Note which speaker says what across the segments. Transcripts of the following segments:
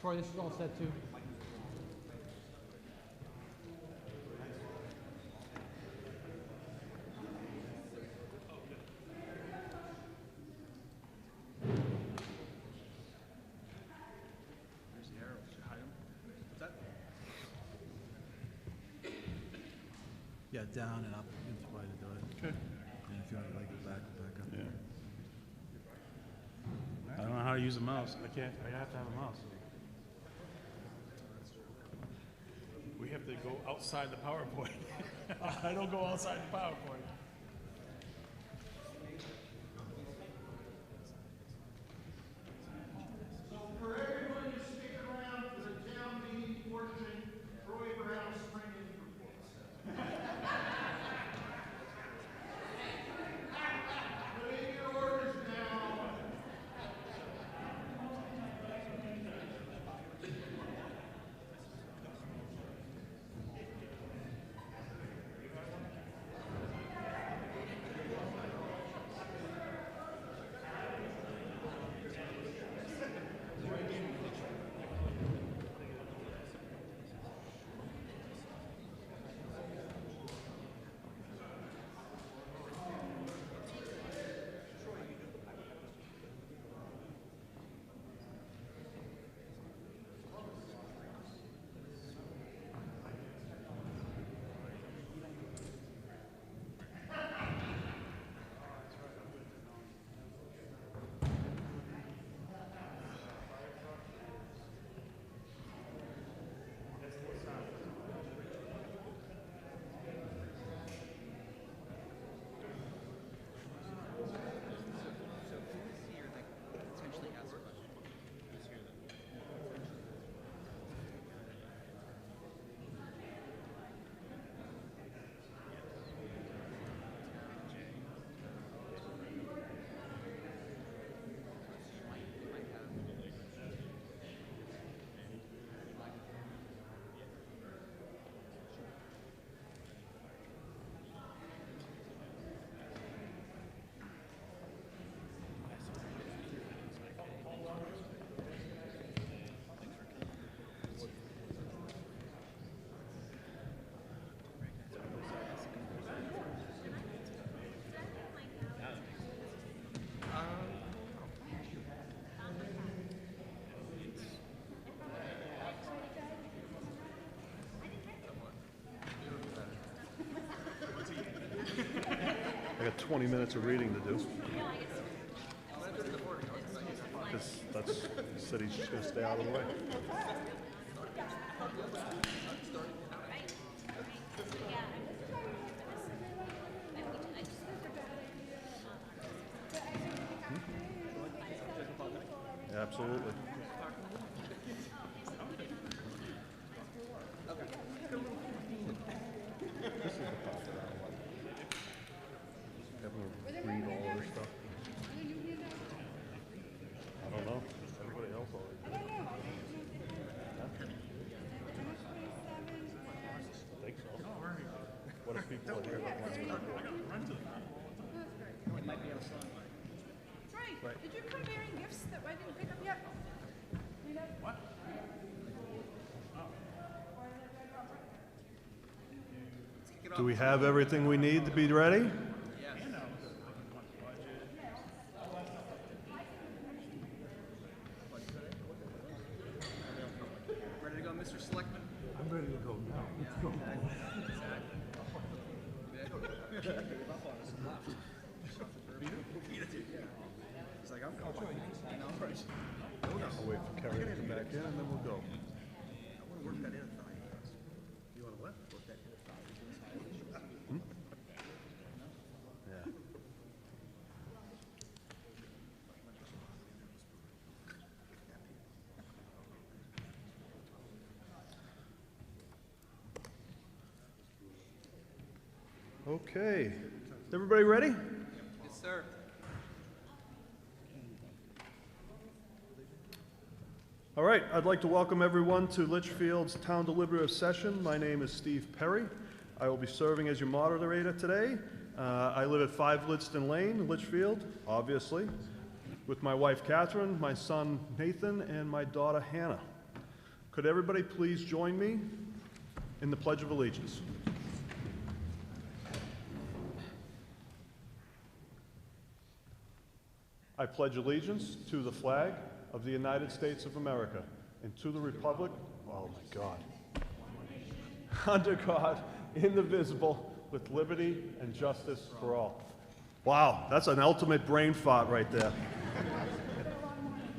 Speaker 1: Troy, this is all set too.
Speaker 2: Yeah, down and up is the way to do it.
Speaker 3: Okay.
Speaker 2: And if you want to like it back up.
Speaker 3: Yeah. I don't know how to use a mouse. I can't. I have to have a mouse. We have to go outside the PowerPoint. I don't go outside the PowerPoint.
Speaker 4: For everyone to stick around for the town meeting portion, Troy Brown spring reports. Put in your orders now.
Speaker 5: I got 20 minutes of reading to do. Because that's, he said he's just going to stay out of the way. Absolutely. This is the part that I like. Having to read all their stuff. I don't know. Everybody else already did. I think so. What if people are here that want to do it?
Speaker 6: It might be outside.
Speaker 7: Right. Did you come bearing gifts that I didn't pick up yet?
Speaker 3: What?
Speaker 5: Do we have everything we need to be ready?
Speaker 6: Ready to go, Mr. Selectman?
Speaker 2: I'm ready to go now. Let's go.
Speaker 6: He's like, I'm going.
Speaker 5: I'll wait for Kerry to come back in and then we'll go.
Speaker 6: I want to work that in at 5. You want to what? Work that in at 5.
Speaker 5: Yeah. Okay. Is everybody ready?
Speaker 6: Yes, sir.
Speaker 5: All right, I'd like to welcome everyone to Litchfield's Town Deliberative Session. My name is Steve Perry. I will be serving as your moderator today. I live at 5 Lidston Lane, Litchfield, obviously, with my wife Catherine, my son Nathan, and my daughter Hannah. Could everybody please join me in the Pledge of Allegiance? I pledge allegiance to the flag of the United States of America and to the republic, oh my God, under God, indivisible, with liberty and justice for all. Wow, that's an ultimate brain fart right there.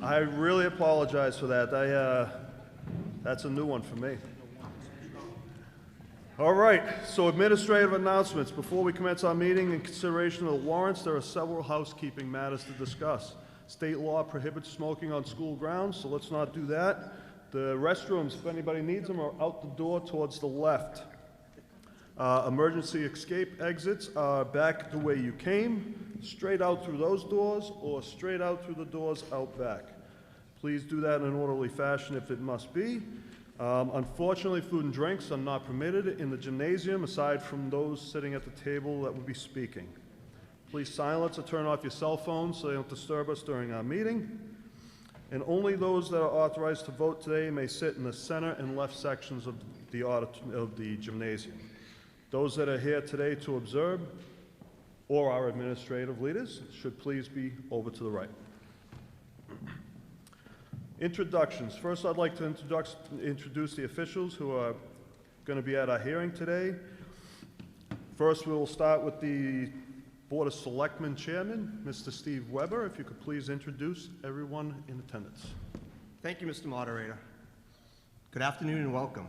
Speaker 5: I really apologize for that. That's a new one for me. All right, so administrative announcements. Before we commence our meeting, in consideration of the warrants, there are several housekeeping matters to discuss. State law prohibits smoking on school grounds, so let's not do that. The restrooms, if anybody needs them, are out the door towards the left. Emergency escape exits are back the way you came, straight out through those doors or straight out through the doors out back. Please do that in an orderly fashion if it must be. Unfortunately, food and drinks are not permitted in the gymnasium aside from those sitting at the table that will be speaking. Please silence or turn off your cell phones so they don't disturb us during our meeting. And only those that are authorized to vote today may sit in the center and left sections of the gymnasium. Those that are here today to observe, or our administrative leaders, should please be over to the right. Introductions. First, I'd like to introduce the officials who are going to be at our hearing today. First, we will start with the Board of Selectmen Chairman, Mr. Steve Weber. If you could please introduce everyone in attendance.
Speaker 6: Thank you, Mr. Moderator. Good afternoon and welcome.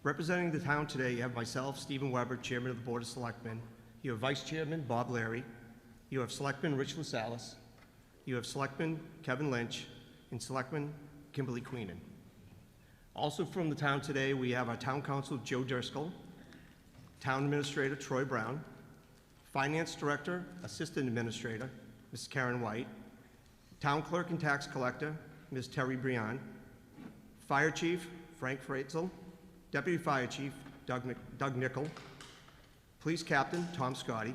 Speaker 6: Representing the town today, you have myself, Stephen Weber, Chairman of the Board of Selectmen. You have Vice Chairman Bob Larry. You have Selectman Rich Lasalis. You have Selectman Kevin Lynch and Selectman Kimberly Queenan. Also from the town today, we have our Town Council, Joe Driscoll, Town Administrator, Troy Brown, Finance Director, Assistant Administrator, Ms. Karen White, Town Clerk and Tax Collector, Ms. Terry Brian, Fire Chief, Frank Freitzel, Deputy Fire Chief, Doug Nickel, Police Captain, Tom Scotty,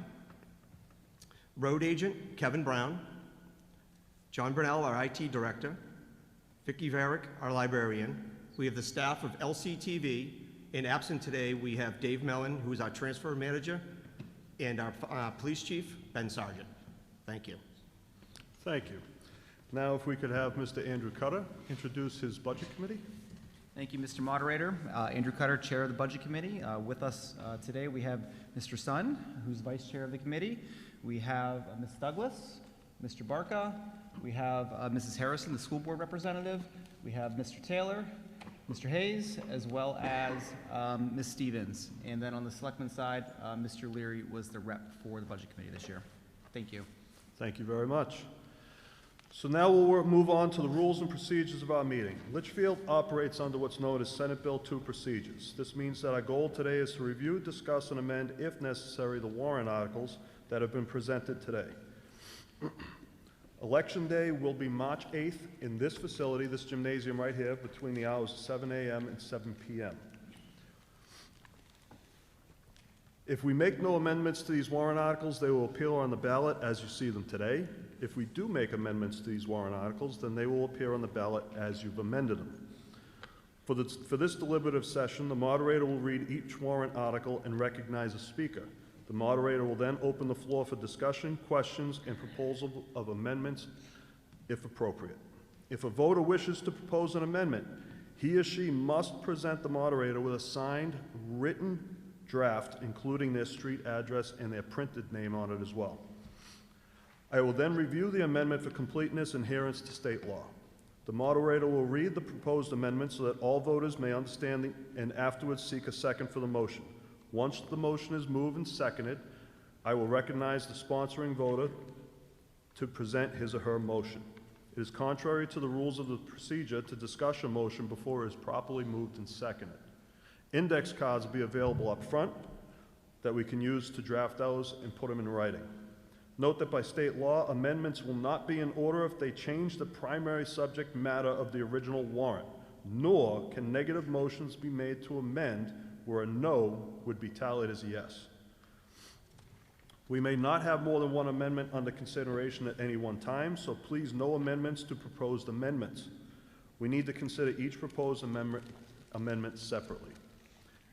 Speaker 6: Road Agent, Kevin Brown, John Burnell, our IT Director, Vicki Varick, our librarian. We have the staff of LCTV, and absent today, we have Dave Mellon, who is our transfer manager, and our police chief, Ben Sargent. Thank you.
Speaker 5: Thank you. Now, if we could have Mr. Andrew Cutter introduce his Budget Committee.
Speaker 1: Thank you, Mr. Moderator. Andrew Cutter, Chair of the Budget Committee. With us today, we have Mr. Sun, who's Vice Chair of the Committee. We have Ms. Douglas, Mr. Barca. We have Mrs. Harrison, the School Board Representative. We have Mr. Taylor, Mr. Hayes, as well as Ms. Stevens. And then on the Selectmen side, Mr. Leary was the rep for the Budget Committee this year. Thank you.
Speaker 5: Thank you very much. So now we'll move on to the rules and procedures of our meeting. Litchfield operates under what's known as Senate Bill 2 procedures. This means that our goal today is to review, discuss, and amend, if necessary, the warrant articles that have been presented today. Election Day will be March 8th in this facility, this gymnasium right here, between the hours of 7 a.m. and 7 p.m. If we make no amendments to these warrant articles, they will appear on the ballot as you see them today. If we do make amendments to these warrant articles, then they will appear on the ballot as you've amended them. For this deliberative session, the moderator will read each warrant article and recognize a speaker. The moderator will then open the floor for discussion, questions, and proposal of amendments if appropriate. If a voter wishes to propose an amendment, he or she must present the moderator with a signed, written draft, including their street address and their printed name on it as well. I will then review the amendment for completeness and adherence to state law. The moderator will read the proposed amendment so that all voters may understand and afterwards seek a second for the motion. Once the motion is moved and seconded, I will recognize the sponsoring voter to present his or her motion. It is contrary to the rules of the procedure to discuss a motion before it is properly moved and seconded. Index cards will be available up front that we can use to draft those and put them in writing. Note that by state law, amendments will not be in order if they change the primary subject matter of the original warrant, nor can negative motions be made to amend where a no would be tallied as a yes. We may not have more than one amendment under consideration at any one time, so please no amendments to proposed amendments. We need to consider each proposed amendment amendment separately.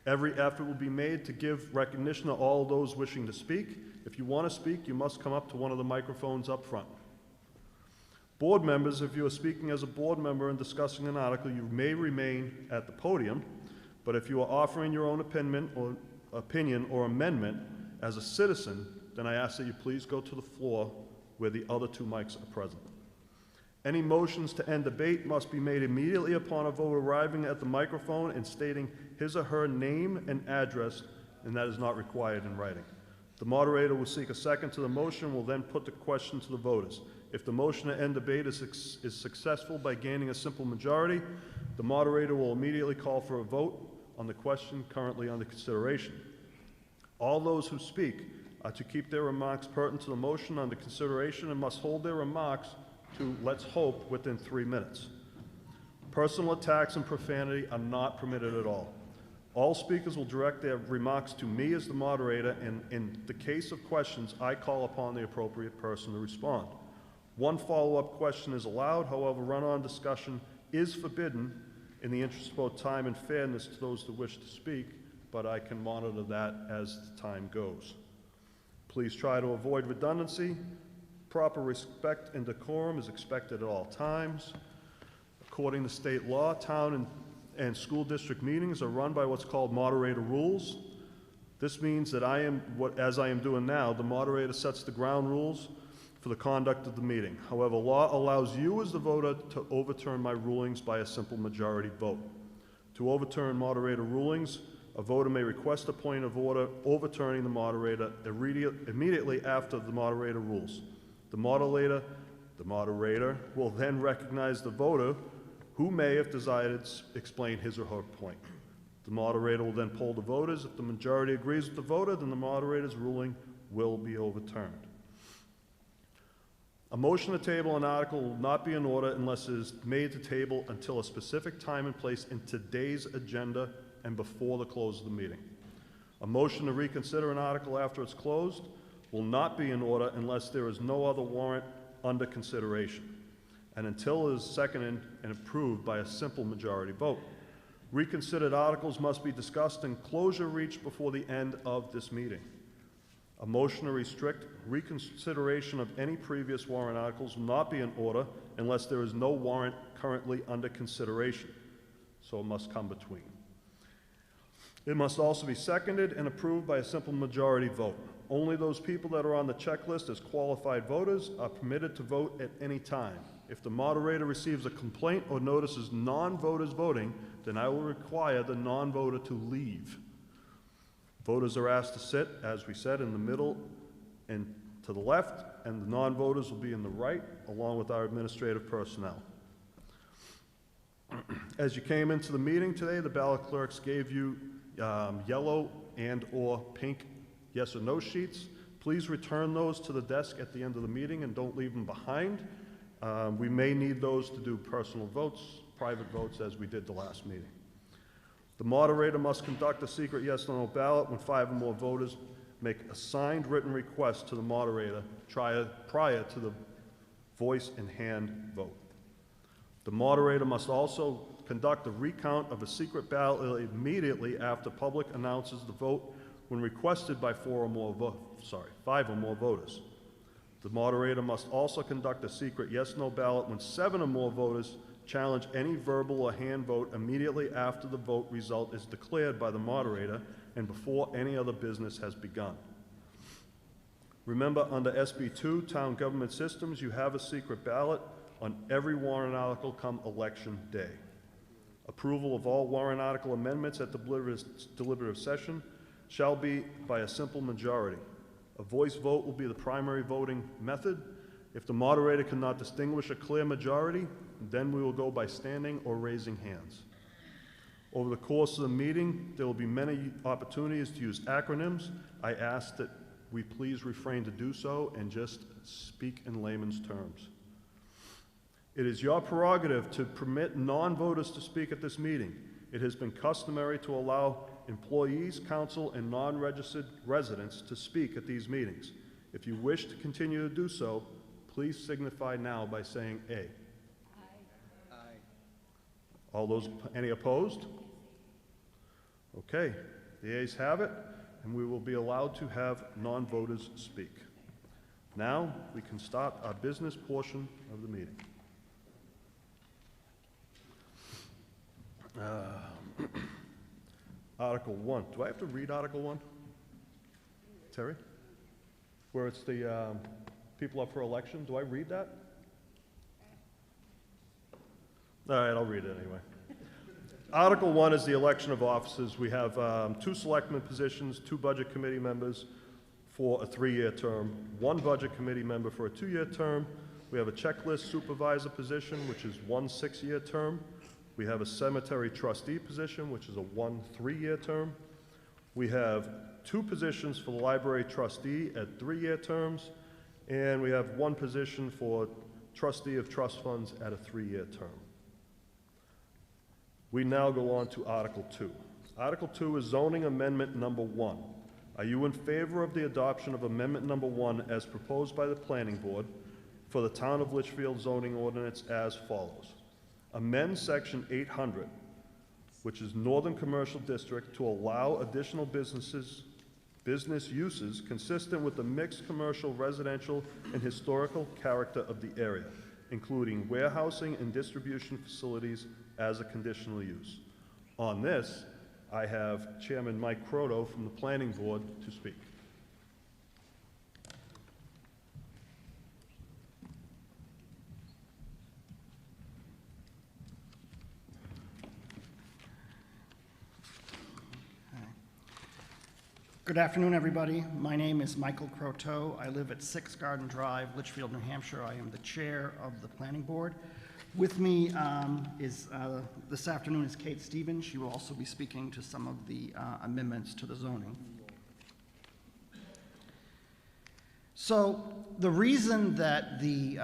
Speaker 5: Every effort will be made to give recognition to all those wishing to speak. If you want to speak, you must come up to one of the microphones up front. Board members, if you are speaking as a board member and discussing an article, you may remain at the podium, but if you are offering your own opinion or amendment as a citizen, then I ask that you please go to the floor where the other two mics are present. Any motions to end debate must be made immediately upon a voter arriving at the microphone and stating his or her name and address, and that is not required in writing. The moderator will seek a second to the motion and will then put the question to the voters. If the motion to end debate is successful by gaining a simple majority, the moderator will immediately call for a vote on the question currently under consideration. All those who speak are to keep their remarks pertinent to the motion under consideration and must hold their remarks to, let's hope, within 3 minutes. Personal attacks and profanity are not permitted at all. All speakers will direct their remarks to me as the moderator, and in the case of questions, I call upon the appropriate person to respond. One follow-up question is allowed, however, run-on discussion is forbidden in the interest of both time and fairness to those that wish to speak, but I can monitor that as the time goes. Please try to avoid redundancy. Proper respect and decorum is expected at all times. According to state law, town and school district meetings are run by what's called Moderator Rules. This means that as I am doing now, the moderator sets the ground rules for the conduct of the meeting. However, law allows you as the voter to overturn my rulings by a simple majority vote. To overturn moderator rulings, a voter may request a point of order overturning the moderator immediately after the moderator rules. The moderator will then recognize the voter who may, if desired, explain his or her point. The moderator will then poll the voters. If the majority agrees with the voter, then the moderator's ruling will be overturned. A motion to table an article will not be in order unless it is made to table until a specific time and place in today's agenda and before the close of the meeting. A motion to reconsider an article after it's closed will not be in order unless there is no other warrant under consideration, and until it is seconded and approved by a simple majority vote. Reconsidered articles must be discussed and closure reached before the end of this meeting. A motion to restrict reconsideration of any previous warrant articles will not be in order unless there is no warrant currently under consideration, so it must come between. It must also be seconded and approved by a simple majority vote. Only those people that are on the checklist as qualified voters are permitted to vote at any time. If the moderator receives a complaint or notices non-voters voting, then I will require the non-voter to leave. Voters are asked to sit, as we said, in the middle and to the left, and the non-voters will be in the right, along with our administrative personnel. As you came into the meeting today, the ballot clerks gave you yellow and/or pink yes or no sheets. Please return those to the desk at the end of the meeting and don't leave them behind. We may need those to do personal votes, private votes, as we did the last meeting. The moderator must conduct a secret yes or no ballot when 5 or more voters make a signed written request to the moderator prior to the voice and hand vote. The moderator must also conduct a recount of a secret ballot immediately after public announces the vote when requested by 5 or more voters. The moderator must also conduct a secret yes/no ballot when 7 or more voters challenge any verbal or hand vote immediately after the vote result is declared by the moderator and before any other business has begun. Remember, under SB 2, Town Government Systems, you have a secret ballot on every warrant article come election day. Approval of all warrant article amendments at the deliberative session shall be by a simple majority. A voice vote will be the primary voting method. If the moderator cannot distinguish a clear majority, then we will go by standing or raising hands. Over the course of the meeting, there will be many opportunities to use acronyms. I ask that we please refrain to do so and just speak in layman's terms. It is your prerogative to permit non-voters to speak at this meeting. It has been customary to allow employees, council, and non-registered residents to speak at these meetings. If you wish to continue to do so, please signify now by saying A.
Speaker 1: Aye.
Speaker 5: All those, any opposed? Okay, the ayes have it, and we will be allowed to have non-voters speak. Now, we can start our business portion of the meeting. Article 1. Do I have to read Article 1? Terry? Where it's the people up for election. Do I read that? All right, I'll read it anyway. Article 1 is the election of officers. We have 2 selectmen positions, 2 budget committee members for a 3-year term, 1 budget committee member for a 2-year term. We have a checklist supervisor position, which is 1 6-year term. We have a cemetery trustee position, which is a 1 3-year term. We have 2 positions for the library trustee at 3-year terms, and we have 1 position for trustee of trust funds at a 3-year term. We now go on to Article 2. Article 2 is zoning amendment number 1. Are you in favor of the adoption of amendment number 1 as proposed by the planning board for the town of Litchfield zoning ordinance as follows? Amend section 800, which is Northern Commercial District, to allow additional business uses consistent with the mixed commercial, residential, and historical character of the area, including warehousing and distribution facilities as a conditional use. On this, I have Chairman Mike Croto from the Planning Board to speak.
Speaker 8: Good afternoon, everybody. My name is Michael Croteau. I live at 6 Garden Drive, Litchfield, New Hampshire. I am the chair of the planning board. With me this afternoon is Kate Stevens. She will also be speaking to some of the amendments to the zoning. So the reason that the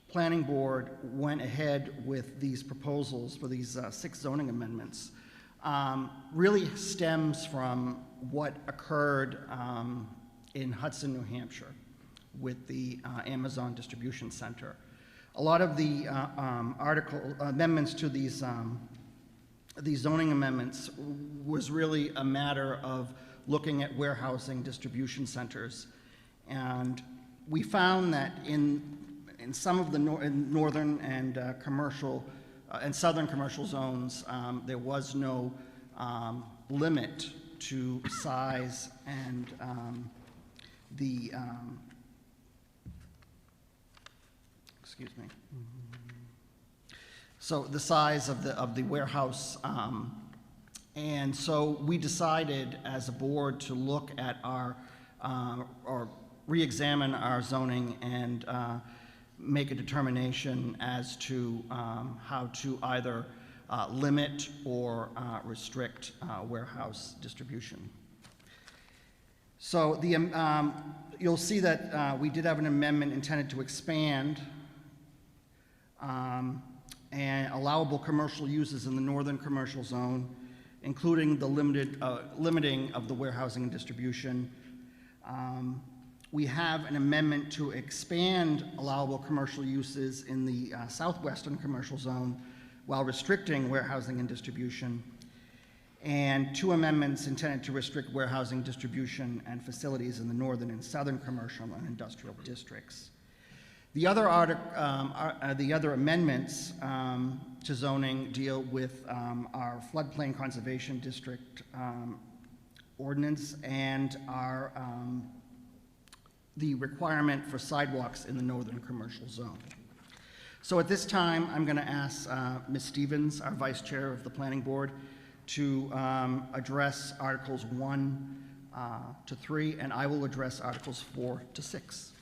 Speaker 8: planning board went ahead with these proposals for these 6 zoning amendments really stems from what occurred in Hudson, New Hampshire with the Amazon distribution center. A lot of the amendments to these zoning amendments was really a matter of looking at warehousing distribution centers. And we found that in some of the northern and commercial and southern commercial zones, there was no limit to size and so the size of the warehouse, and so we decided as a board to look at or re-examine our zoning and make a determination as to how to either limit or restrict warehouse distribution. So you'll see that we did have an amendment intended to expand and allowable commercial uses in the northern commercial zone, including the limiting of the warehousing and distribution. We have an amendment to expand allowable commercial uses in the southwestern commercial zone while restricting warehousing and distribution, and 2 amendments intended to restrict warehousing, distribution, and facilities in the northern and southern commercial and industrial districts. The other amendments to zoning deal with our floodplain conservation district ordinance and our the requirement for sidewalks in the northern commercial zone. So at this time, I'm going to ask Ms. Stevens, our vice chair of the planning board, to address Articles 1 to 3, and I will address Articles 4 to 6.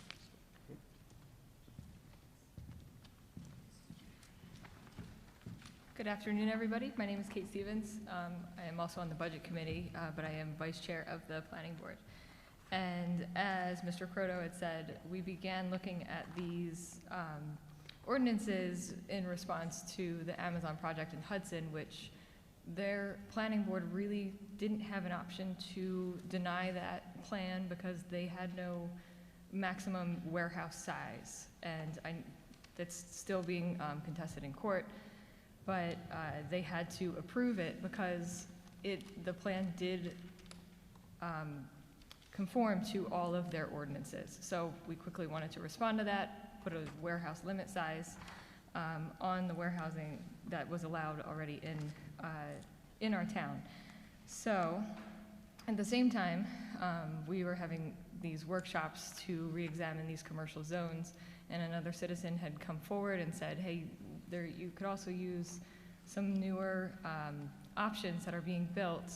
Speaker 9: Good afternoon, everybody. My name is Kate Stevens. I am also on the budget committee, but I am vice chair of the planning board. And as Mr. Croto had said, we began looking at these ordinances in response to the Amazon project in Hudson, which their planning board really didn't have an option to deny that plan because they had no maximum warehouse size. And that's still being contested in court, but they had to approve it because the plan did conform to all of their ordinances. So we quickly wanted to respond to that, put a warehouse limit size on the warehousing that was allowed already in our town. So at the same time, we were having these workshops to re-examine these commercial zones, and another citizen had come forward and said, hey, you could also use some newer options that are being built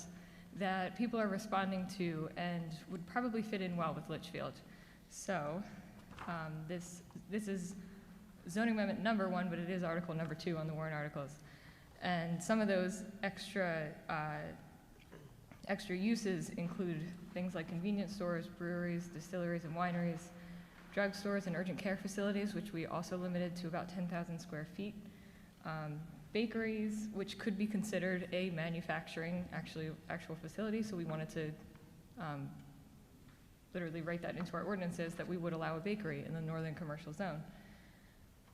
Speaker 9: that people are responding to and would probably fit in well with Litchfield. So this is zoning amendment number 1, but it is article number 2 on the warrant articles. And some of those extra uses include things like convenience stores, breweries, distilleries and wineries, drugstores and urgent care facilities, which we also limited to about 10,000 square feet, bakeries, which could be considered a manufacturing actual facility, so we wanted to literally write that into our ordinances that we would allow a bakery in the northern commercial zone.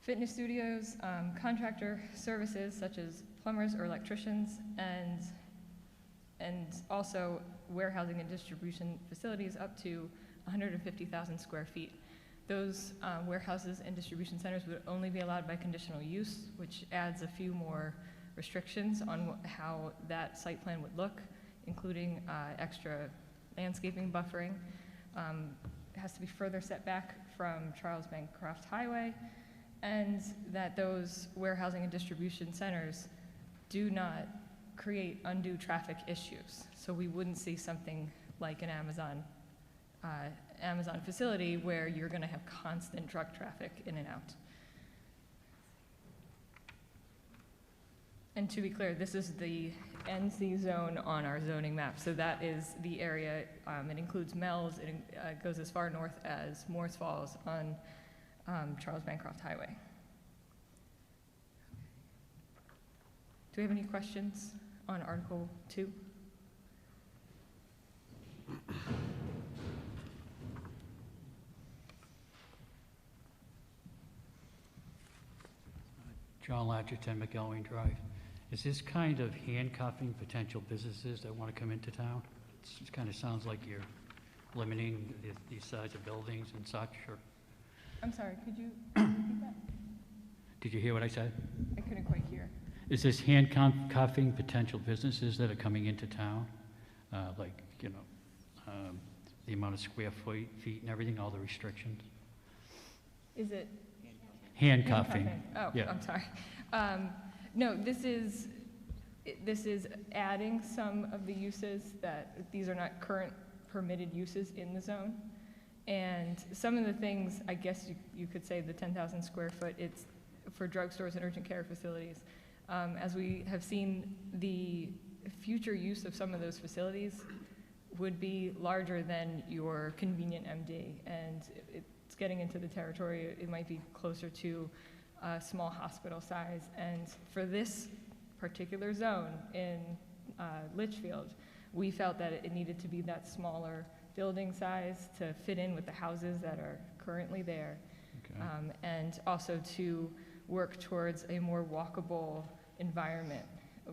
Speaker 9: Fitness studios, contractor services such as plumbers or electricians, and also warehousing and distribution facilities up to 150,000 square feet. Those warehouses and distribution centers would only be allowed by conditional use, which adds a few more restrictions on how that site plan would look, including extra landscaping buffering. It has to be further set back from Charles Bancroft Highway, and that those warehousing and distribution centers do not create undue traffic issues. So we wouldn't see something like an Amazon facility where you're going to have constant truck traffic in and out. And to be clear, this is the NC zone on our zoning map. So that is the area, it includes Mel's, it goes as far north as Moores Falls on Charles Bancroft Highway. Do we have any questions on Article 2?
Speaker 10: John Latcher, 10 McElwain Drive. Is this kind of handcuffing potential businesses that want to come into town? It kind of sounds like you're limiting these size of buildings and such, or?
Speaker 9: I'm sorry, could you repeat that?
Speaker 10: Did you hear what I said?
Speaker 9: I couldn't quite hear.
Speaker 10: Is this handcuffing potential businesses that are coming into town? Like, you know, the amount of square feet and everything, all the restrictions?
Speaker 9: Is it?
Speaker 10: Handcuffing.
Speaker 9: Oh,
Speaker 10: yeah.
Speaker 9: I'm sorry. No, this is adding some of the uses that, these are not current permitted uses in the zone. And some of the things, I guess you could say the 10,000 square foot, it's for drugstores and urgent care facilities. As we have seen, the future use of some of those facilities would be larger than your convenient MD. And it's getting into the territory, it might be closer to a small hospital size. And for this particular zone in Litchfield, we felt that it needed to be that smaller building size to fit in with the houses that are currently there. Okay. And also to work towards a more walkable environment.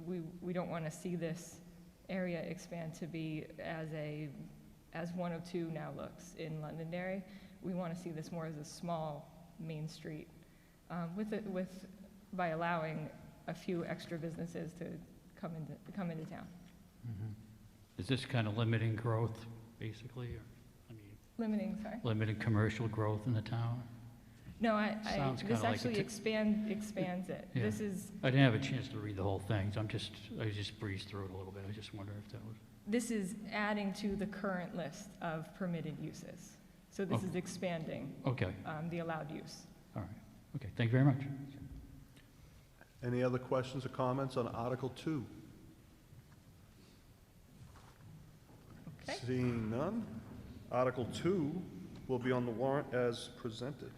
Speaker 9: We don't want to see this area expand to be as 102 now looks in Londonderry. We want to see this more as a small main street, by allowing a few extra businesses to come into town.
Speaker 10: Mm-hmm. Is this kind of limiting growth, basically, or limiting commercial growth in the town?
Speaker 9: No, this actually expands it.
Speaker 10: Yeah.
Speaker 9: This is.
Speaker 10: I didn't have a chance to read the whole thing, so I just breezed through it a little bit. I just wonder if that was.
Speaker 9: This is adding to the current list of permitted uses. So this is expanding.
Speaker 10: Okay.
Speaker 9: The allowed use.
Speaker 10: All right. Okay. Thank you very much.
Speaker 5: Any other questions or comments on Article 2?
Speaker 9: Okay.
Speaker 5: Seeing none, Article 2 will be on the warrant as presented.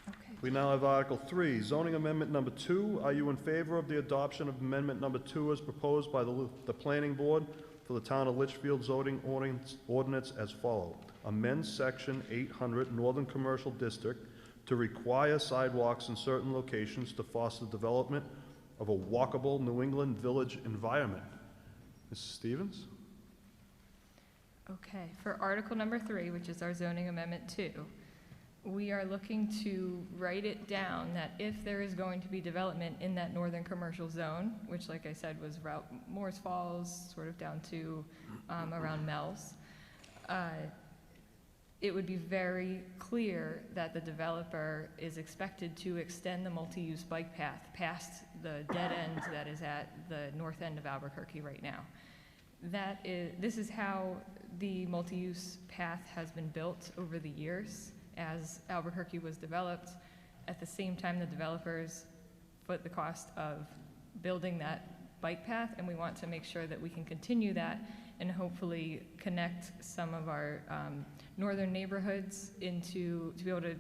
Speaker 9: Okay.
Speaker 5: We now have Article 3, zoning amendment number 2. Are you in favor of the adoption of amendment number 2 as proposed by the Planning Board for the Town of Litchfield zoning ordinance as follows? Amend Section 800 Northern Commercial District to require sidewalks in certain locations to foster development of a walkable New England village environment. Mrs. Stevens?
Speaker 9: Okay, for Article number 3, which is our zoning amendment 2, we are looking to write it down that if there is going to be development in that northern commercial zone, which like I said was Route Moores Falls, sort of down to around Mel's, it would be very clear that the developer is expected to extend the multi-use bike path past the dead end that is at the north end of Albuquerque right now. This is how the multi-use path has been built over the years as Albuquerque was developed. At the same time, the developers foot the cost of building that bike path, and we want to make sure that we can continue that and hopefully connect some of our northern neighborhoods to be able to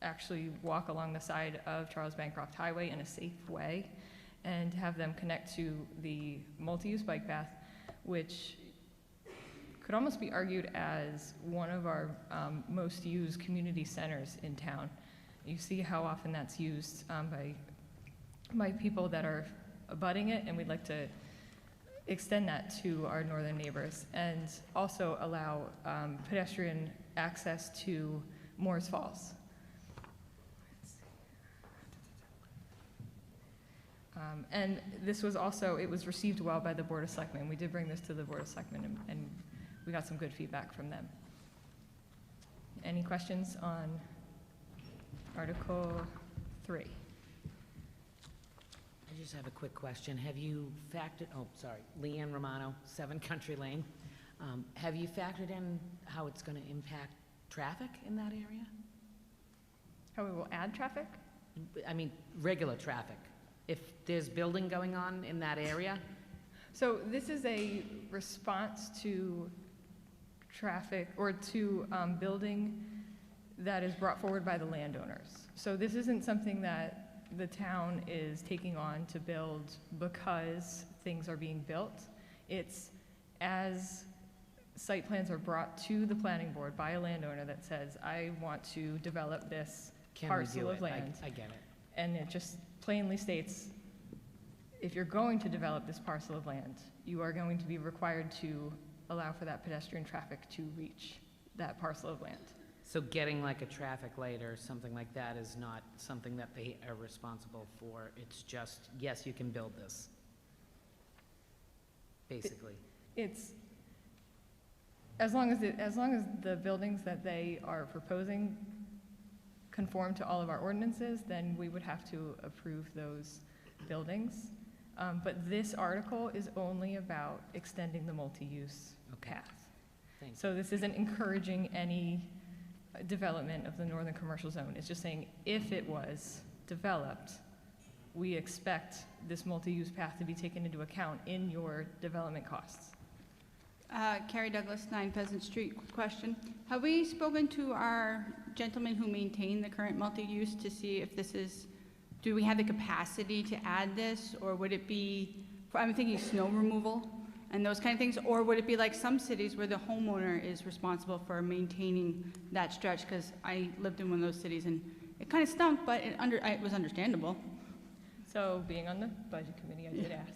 Speaker 9: actually walk along the side of Charles Bancroft Highway in a safe way and have them connect to the multi-use bike path, which could almost be argued as one of our most used community centers in town. You see how often that's used by people that are abutting it, and we'd like to extend that to our northern neighbors and also allow pedestrian access to Moores Falls. And this was also, it was received well by the Board of Selectmen. We did bring this to the Board of Selectmen, and we got some good feedback from them. Any questions on Article 3?
Speaker 11: I just have a quick question. Have you factored, Leanne Romano, 7 Country Lane. Have you factored in how it's going to impact traffic in that area?
Speaker 9: How we will add traffic?
Speaker 11: I mean, regular traffic. If there's building going on in that area?
Speaker 9: So this is a response to traffic or to building that is brought forward by the landowners. So this isn't something that the town is taking on to build because things are being built. It's as site plans are brought to the planning board by a landowner that says, I want to develop this parcel of land.
Speaker 11: I get it.
Speaker 9: And it just plainly states, if you're going to develop this parcel of land, you are going to be required to allow for that pedestrian traffic to reach that parcel of land.
Speaker 11: So getting like a traffic light or something like that is not something that they are responsible for. It's just, yes, you can build this, basically.
Speaker 9: It's, as long as the buildings that they are proposing conform to all of our ordinances, then we would have to approve those buildings. But this article is only about extending the multi-use path.
Speaker 11: Thanks.
Speaker 9: So this isn't encouraging any development of the northern commercial zone. It's just saying if it was developed, we expect this multi-use path to be taken into account in your development costs.
Speaker 12: Carrie Douglas, 9 Pheasant Street. Quick question. Have we spoken to our gentlemen who maintain the current multi-use to see if this is, do we have the capacity to add this, or would it be, I'm thinking snow removal and those kind of things, or would it be like some cities where the homeowner is responsible for maintaining that stretch? Because I lived in one of those cities and it kind of stunk, but it was understandable.
Speaker 9: So being on the budget committee, I did ask.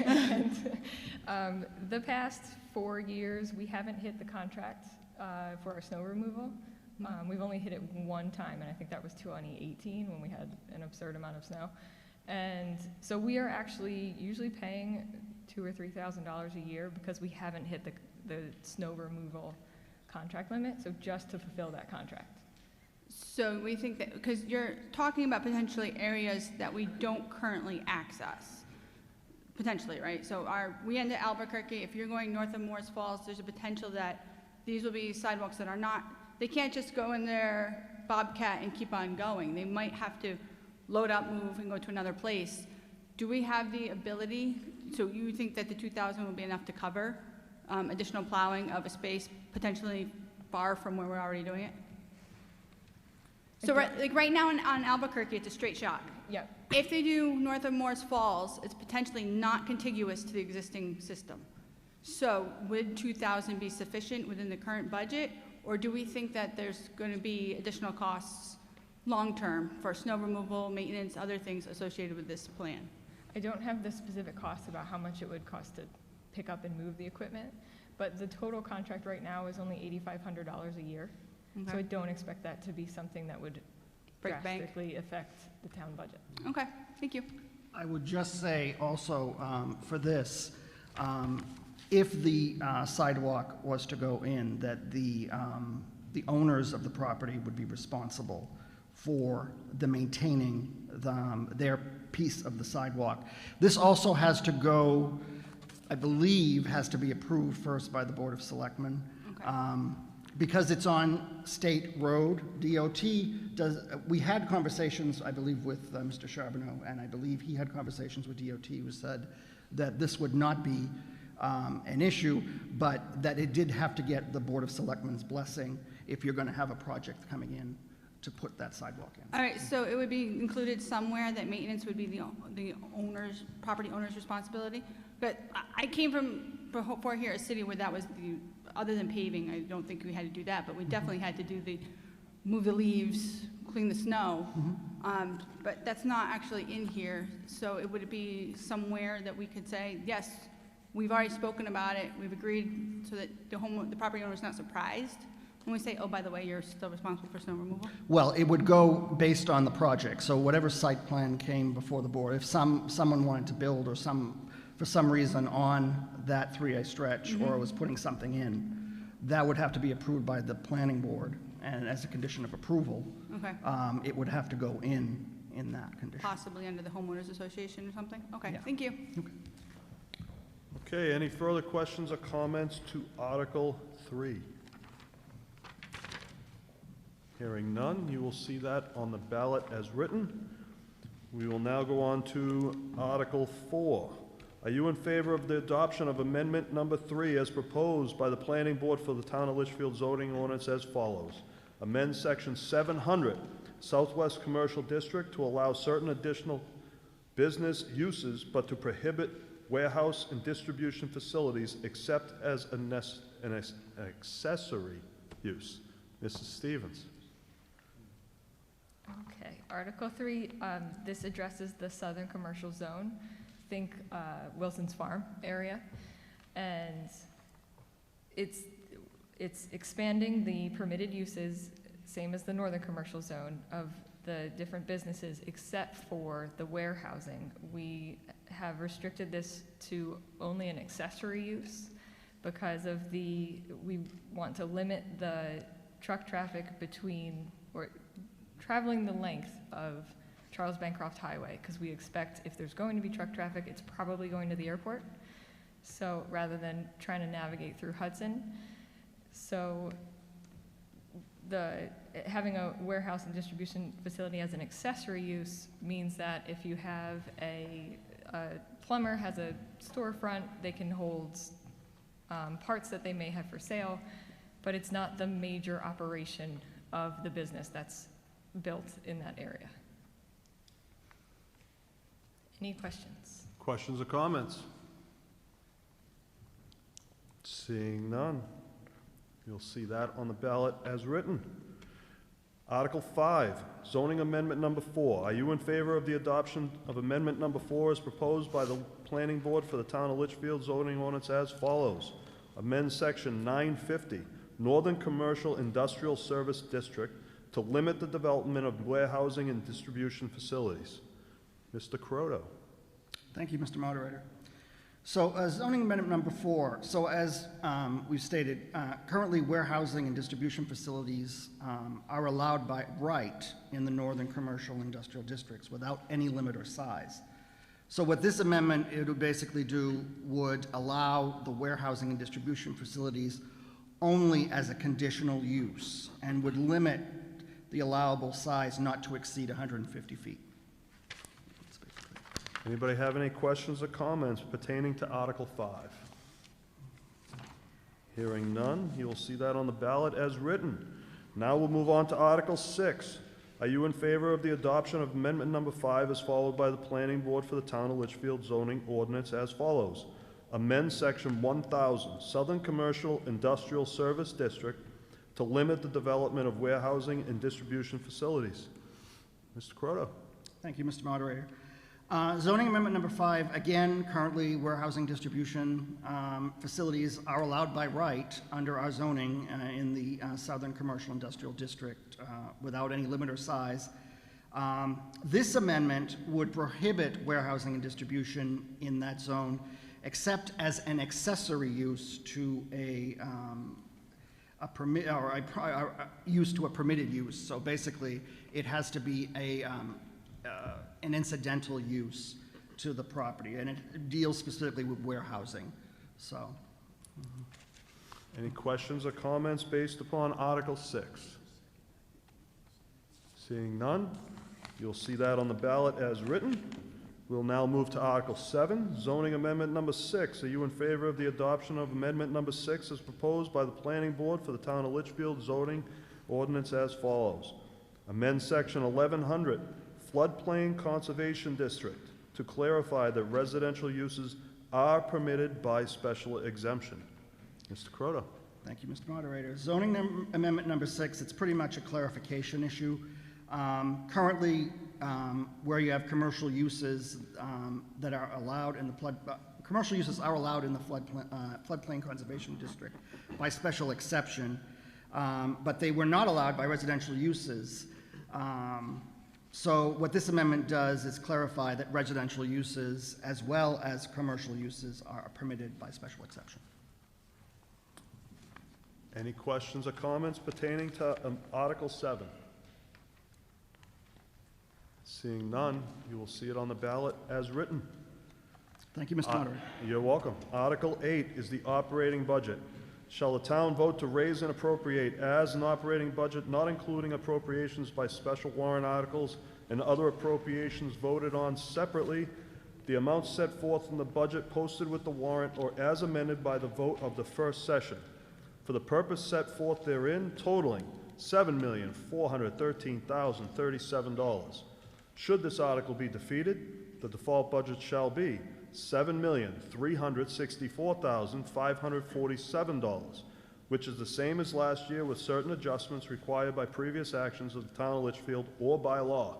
Speaker 9: And, the past 4 years, we haven't hit the contract for our snow removal. We've only hit it one time, and I think that was 2018 when we had an absurd amount of snow. And so we are actually usually paying $2,000 or $3,000 a year because we haven't hit the snow removal contract limit, so just to fulfill that contract.
Speaker 12: So we think that, because you're talking about potentially areas that we don't currently access, potentially, right? So we end at Albuquerque. If you're going north of Moores Falls, there's a potential that these will be sidewalks that are not, they can't just go in their Bobcat and keep on going. They might have to load up, move, and go to another place. Do we have the ability, so you think that the 2,000 will be enough to cover additional plowing of a space potentially far from where we're already doing it? So right now on Albuquerque, it's a straight shot.
Speaker 9: Yeah.
Speaker 12: If they do north of Moores Falls, it's potentially not contiguous to the existing system. So would 2,000 be sufficient within the current budget, or do we think that there's going to be additional costs long-term for snow removal, maintenance, other things associated with this plan?
Speaker 9: I don't have the specific cost about how much it would cost to pick up and move the equipment, but the total contract right now is only $8,500 a year. So
Speaker 12: Okay.
Speaker 9: I don't expect that to be something that would
Speaker 12: Break bank?
Speaker 9: drastically affect the town budget.
Speaker 12: Okay, thank you.
Speaker 8: I would just say also, for this, if the sidewalk was to go in, that the owners of the property would be responsible for the maintaining their piece of the sidewalk. This also has to go, I believe, has to be approved first by the Board of Selectmen.
Speaker 12: Okay.
Speaker 8: Because it's on state road, DOT does, we had conversations, I believe, with Mr. Charbonneau, and I believe he had conversations with DOT who said that this would not be an issue, but that it did have to get the Board of Selectmen's blessing if you're going to have a project coming in to put that sidewalk in.
Speaker 12: All right, so it would be included somewhere that maintenance would be the owner's, property owner's responsibility? But I came from, before here, a city where that was the, other than paving, I don't think we had to do that, but we definitely had to do the, move the leaves, clean the snow. But that's not actually in here, so it would be somewhere that we could say, yes, we've already spoken about it, we've agreed, so that the property owner's not surprised when we say, oh, by the way, you're still responsible for snow removal?
Speaker 8: Well, it would go based on the project, so whatever site plan came before the board, if someone wanted to build or for some reason on that 3A stretch or was putting something in, that would have to be approved by the planning board, and as a condition of approval,
Speaker 12: Okay,
Speaker 8: it would have to go in that condition.
Speaker 12: possibly under the homeowners association or something? Okay,
Speaker 8: Yeah.
Speaker 12: thank you.
Speaker 5: Okay, any further questions or comments to Article 3? Hearing none, you will see that on the ballot as written. We will now go on to Article 4. Are you in favor of the adoption of Amendment Number 3 as proposed by the Planning Board for the Town of Litchfield zoning ordinance as follows? Amend Section 700, Southwest Commercial District, to allow certain additional business uses, but to prohibit warehouse and distribution facilities except as an accessory use. Mrs. Stevens.
Speaker 9: Okay, Article 3, this addresses the southern commercial zone. Think Wilson's Farm area. And it's expanding the permitted uses, same as the northern commercial zone, of the different businesses except for the warehousing. We have restricted this to only an accessory use because of we want to limit the truck traffic between, or traveling the length of Charles Bancroft Highway, because we expect if there's going to be truck traffic, it's probably going to the airport. So rather than trying to navigate through Hudson. So having a warehouse and distribution facility as an accessory use means that if you have a plumber has a storefront, they can hold parts that they may have for sale, but it's not the major operation of the business that's built in that area. Any questions?
Speaker 5: Questions or comments? Seeing none, you'll see that on the ballot as written. Article 5, zoning amendment number 4. Are you in favor of the adoption of amendment number 4 as proposed by the Planning Board for the Town of Litchfield zoning ordinance as follows? Amend section 950, Northern Commercial Industrial Service District, to limit the development of warehousing and distribution facilities. Mr. Croto.
Speaker 8: Thank you, Mr. Moderator. So zoning amendment number 4. So as we've stated, currently warehousing and distribution facilities are allowed by right in the northern commercial industrial districts without any limit or size. So what this amendment it would basically do would allow the warehousing and distribution facilities only as a conditional use and would limit the allowable size not to exceed 150 feet.
Speaker 5: Anybody have any questions or comments pertaining to Article 5? Hearing none, you will see that on the ballot as written. Now we'll move on to Article 6. Are you in favor of the adoption of amendment number 5 as followed by the Planning Board for the Town of Litchfield zoning ordinance as follows? Amend section 1000, Southern Commercial Industrial Service District, to limit the development of warehousing and distribution facilities. Mr. Croto.
Speaker 8: Thank you, Mr. Moderator. Zoning amendment number 5, again, currently warehousing distribution facilities are allowed by right under our zoning in the Southern Commercial Industrial District without any limit or size. This amendment would prohibit warehousing and distribution in that zone except as an accessory use to a permit or a use to a permitted use. So basically, it has to be an incidental use to the property, and it deals specifically with warehousing. So,
Speaker 5: Any questions or comments based upon Article 6? Seeing none, you'll see that on the ballot as written. We'll now move to Article 7, zoning amendment number 6. Are you in favor of the adoption of amendment number 6 as proposed by the Planning Board for the Town of Litchfield zoning ordinance as follows? Amend section 1100, floodplain conservation district, to clarify that residential uses are permitted by special exemption. Mr. Croto.
Speaker 8: thank you, Mr. Moderator. Zoning amendment number 6, it's pretty much a clarification issue. Currently, where you have commercial uses that are allowed in the commercial uses are allowed in the floodplain conservation district by special exception, but they were not allowed by residential uses. So what this amendment does is clarify that residential uses as well as commercial uses are permitted by special exception.
Speaker 5: Any questions or comments pertaining to Article 7? Seeing none, you will see it on the ballot as written.
Speaker 8: Thank you, Mr. Moderator.
Speaker 5: You're welcome. Article 8 is the operating budget. Shall the town vote to raise and appropriate as an operating budget, not including appropriations by special warrant articles and other appropriations voted on separately, the amounts set forth in the budget posted with the warrant or as amended by the vote of the first session, for the purpose set forth therein, totaling $7,413,037. Should this article be defeated, the default budget shall be $7,364,547, which is the same as last year with certain adjustments required by previous actions of the town of Litchfield or by law,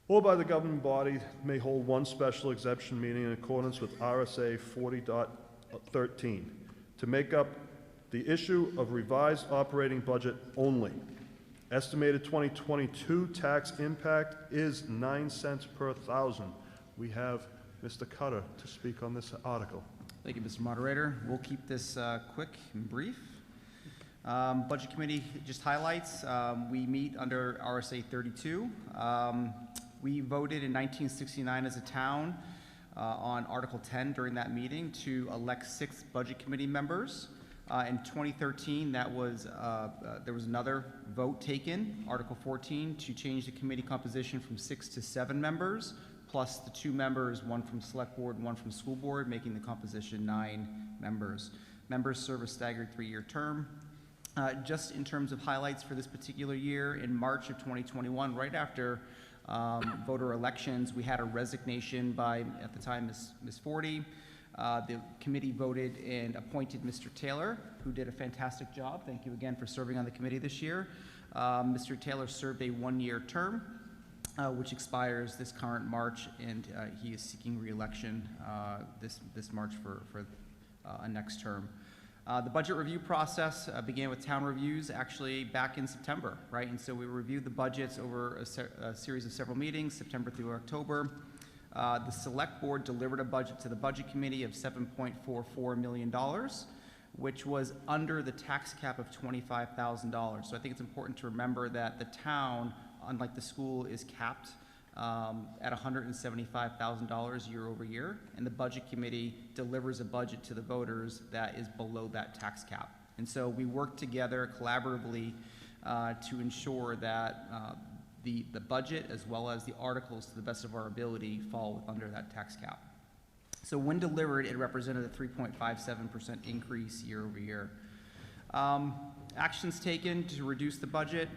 Speaker 5: or by the governing body may hold one special exemption meeting in accordance with RSA 40.13 to make up the issue of revised operating budget only. Estimated 2022 tax impact is 9 cents per thousand. We have Mr. Cutter to speak on this article.
Speaker 1: Thank you, Mr. Moderator. We'll keep this quick and brief. Budget Committee just highlights. We meet under RSA 32. We voted in 1969 as a town on Article 10 during that meeting to elect 6 Budget Committee members. In 2013, that was there was another vote taken, Article 14, to change the committee composition from 6 to 7 members, plus the 2 members, one from Select Board and one from School Board, making the composition 9 members. Members serve a staggered 3-year term. Just in terms of highlights for this particular year, in March of 2021, right after voter elections, we had a resignation by, at the time, Ms. Forty. The committee voted and appointed Mr. Taylor, who did a fantastic job. Thank you again for serving on the committee this year. Mr. Taylor served a 1-year term, which expires this current March, and he is seeking re-election this March for a next term. The budget review process began with town reviews actually back in September, right? And so we reviewed the budgets over a series of several meetings, September through October. The Select Board delivered a budget to the Budget Committee of $7.44 million, which was under the tax cap of $25,000. So I think it's important to remember that the town, unlike the school, is capped at $175,000 year over year, and the Budget Committee delivers a budget to the voters that is below that tax cap. And so we work together collaboratively to ensure that the budget as well as the articles, to the best of our ability, fall under that tax cap. So when delivered, it represented a 3.57% increase year over year. Actions taken to reduce the budget.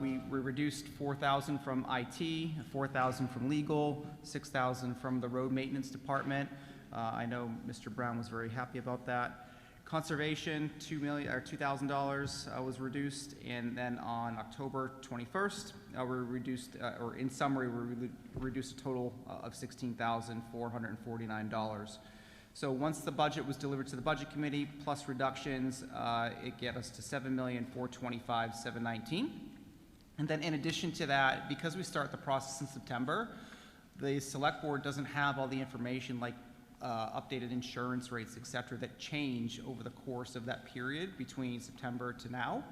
Speaker 1: We reduced $4,000 from IT, $4,000 from legal, $6,000 from the road maintenance department. I know Mr. Brown was very happy about that. Conservation, $2,000 was reduced, and then on October 21st, we reduced, or in summary, we reduced a total of $16,449. So once the budget was delivered to the Budget Committee, plus reductions, it get us to $7,425,719. And then in addition to that, because we start the process in September, the Select Board doesn't have all the information like updated insurance rates, et cetera, that change over the course of that period between September to now.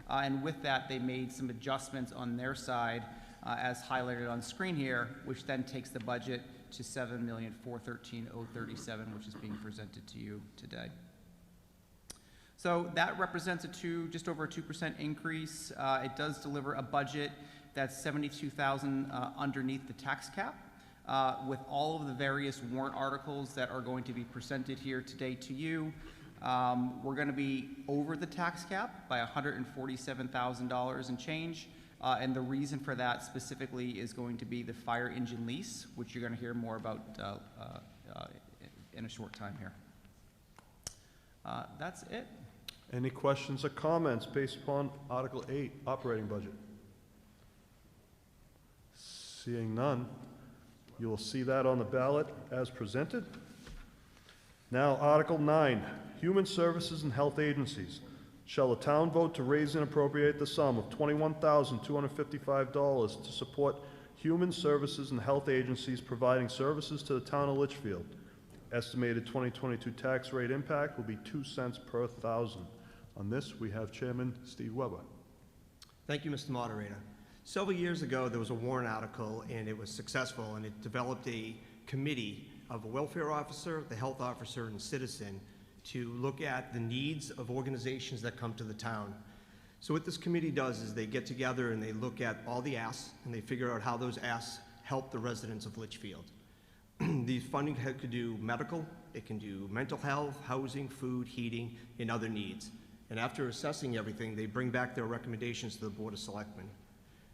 Speaker 1: And with that, they made some adjustments on their side, as highlighted on screen here, which then takes the budget to $7,413,037, which is being presented to you today. So that represents just over a 2% increase. It does deliver a budget that's $72,000 underneath the tax cap. With all of the various warrant articles that are going to be presented here today to you, we're going to be over the tax cap by $147,000 and change. And the reason for that specifically is going to be the fire engine lease, which you're going to hear more about in a short time here. That's it.
Speaker 5: Any questions or comments based upon Article 8, operating budget? Seeing none, you will see that on the ballot as presented. Now, Article 9, Human Services and Health Agencies. Shall the town vote to raise and appropriate the sum of $21,255 to support human services and health agencies providing services to the town of Litchfield? Estimated 2022 tax rate impact will be 2 cents per thousand. On this, we have Chairman Steve Weber.
Speaker 6: Thank you, Mr. Moderator. Several years ago, there was a warrant article, and it was successful, and it developed a committee of a welfare officer, the health officer, and citizen to look at the needs of organizations that come to the town. So what this committee does is they get together and they look at all the asks, and they figure out how those asks help the residents of Litchfield. These funding could do medical, it can do mental health, housing, food, heating, and other needs. And after assessing everything, they bring back their recommendations to the Board of Selectmen.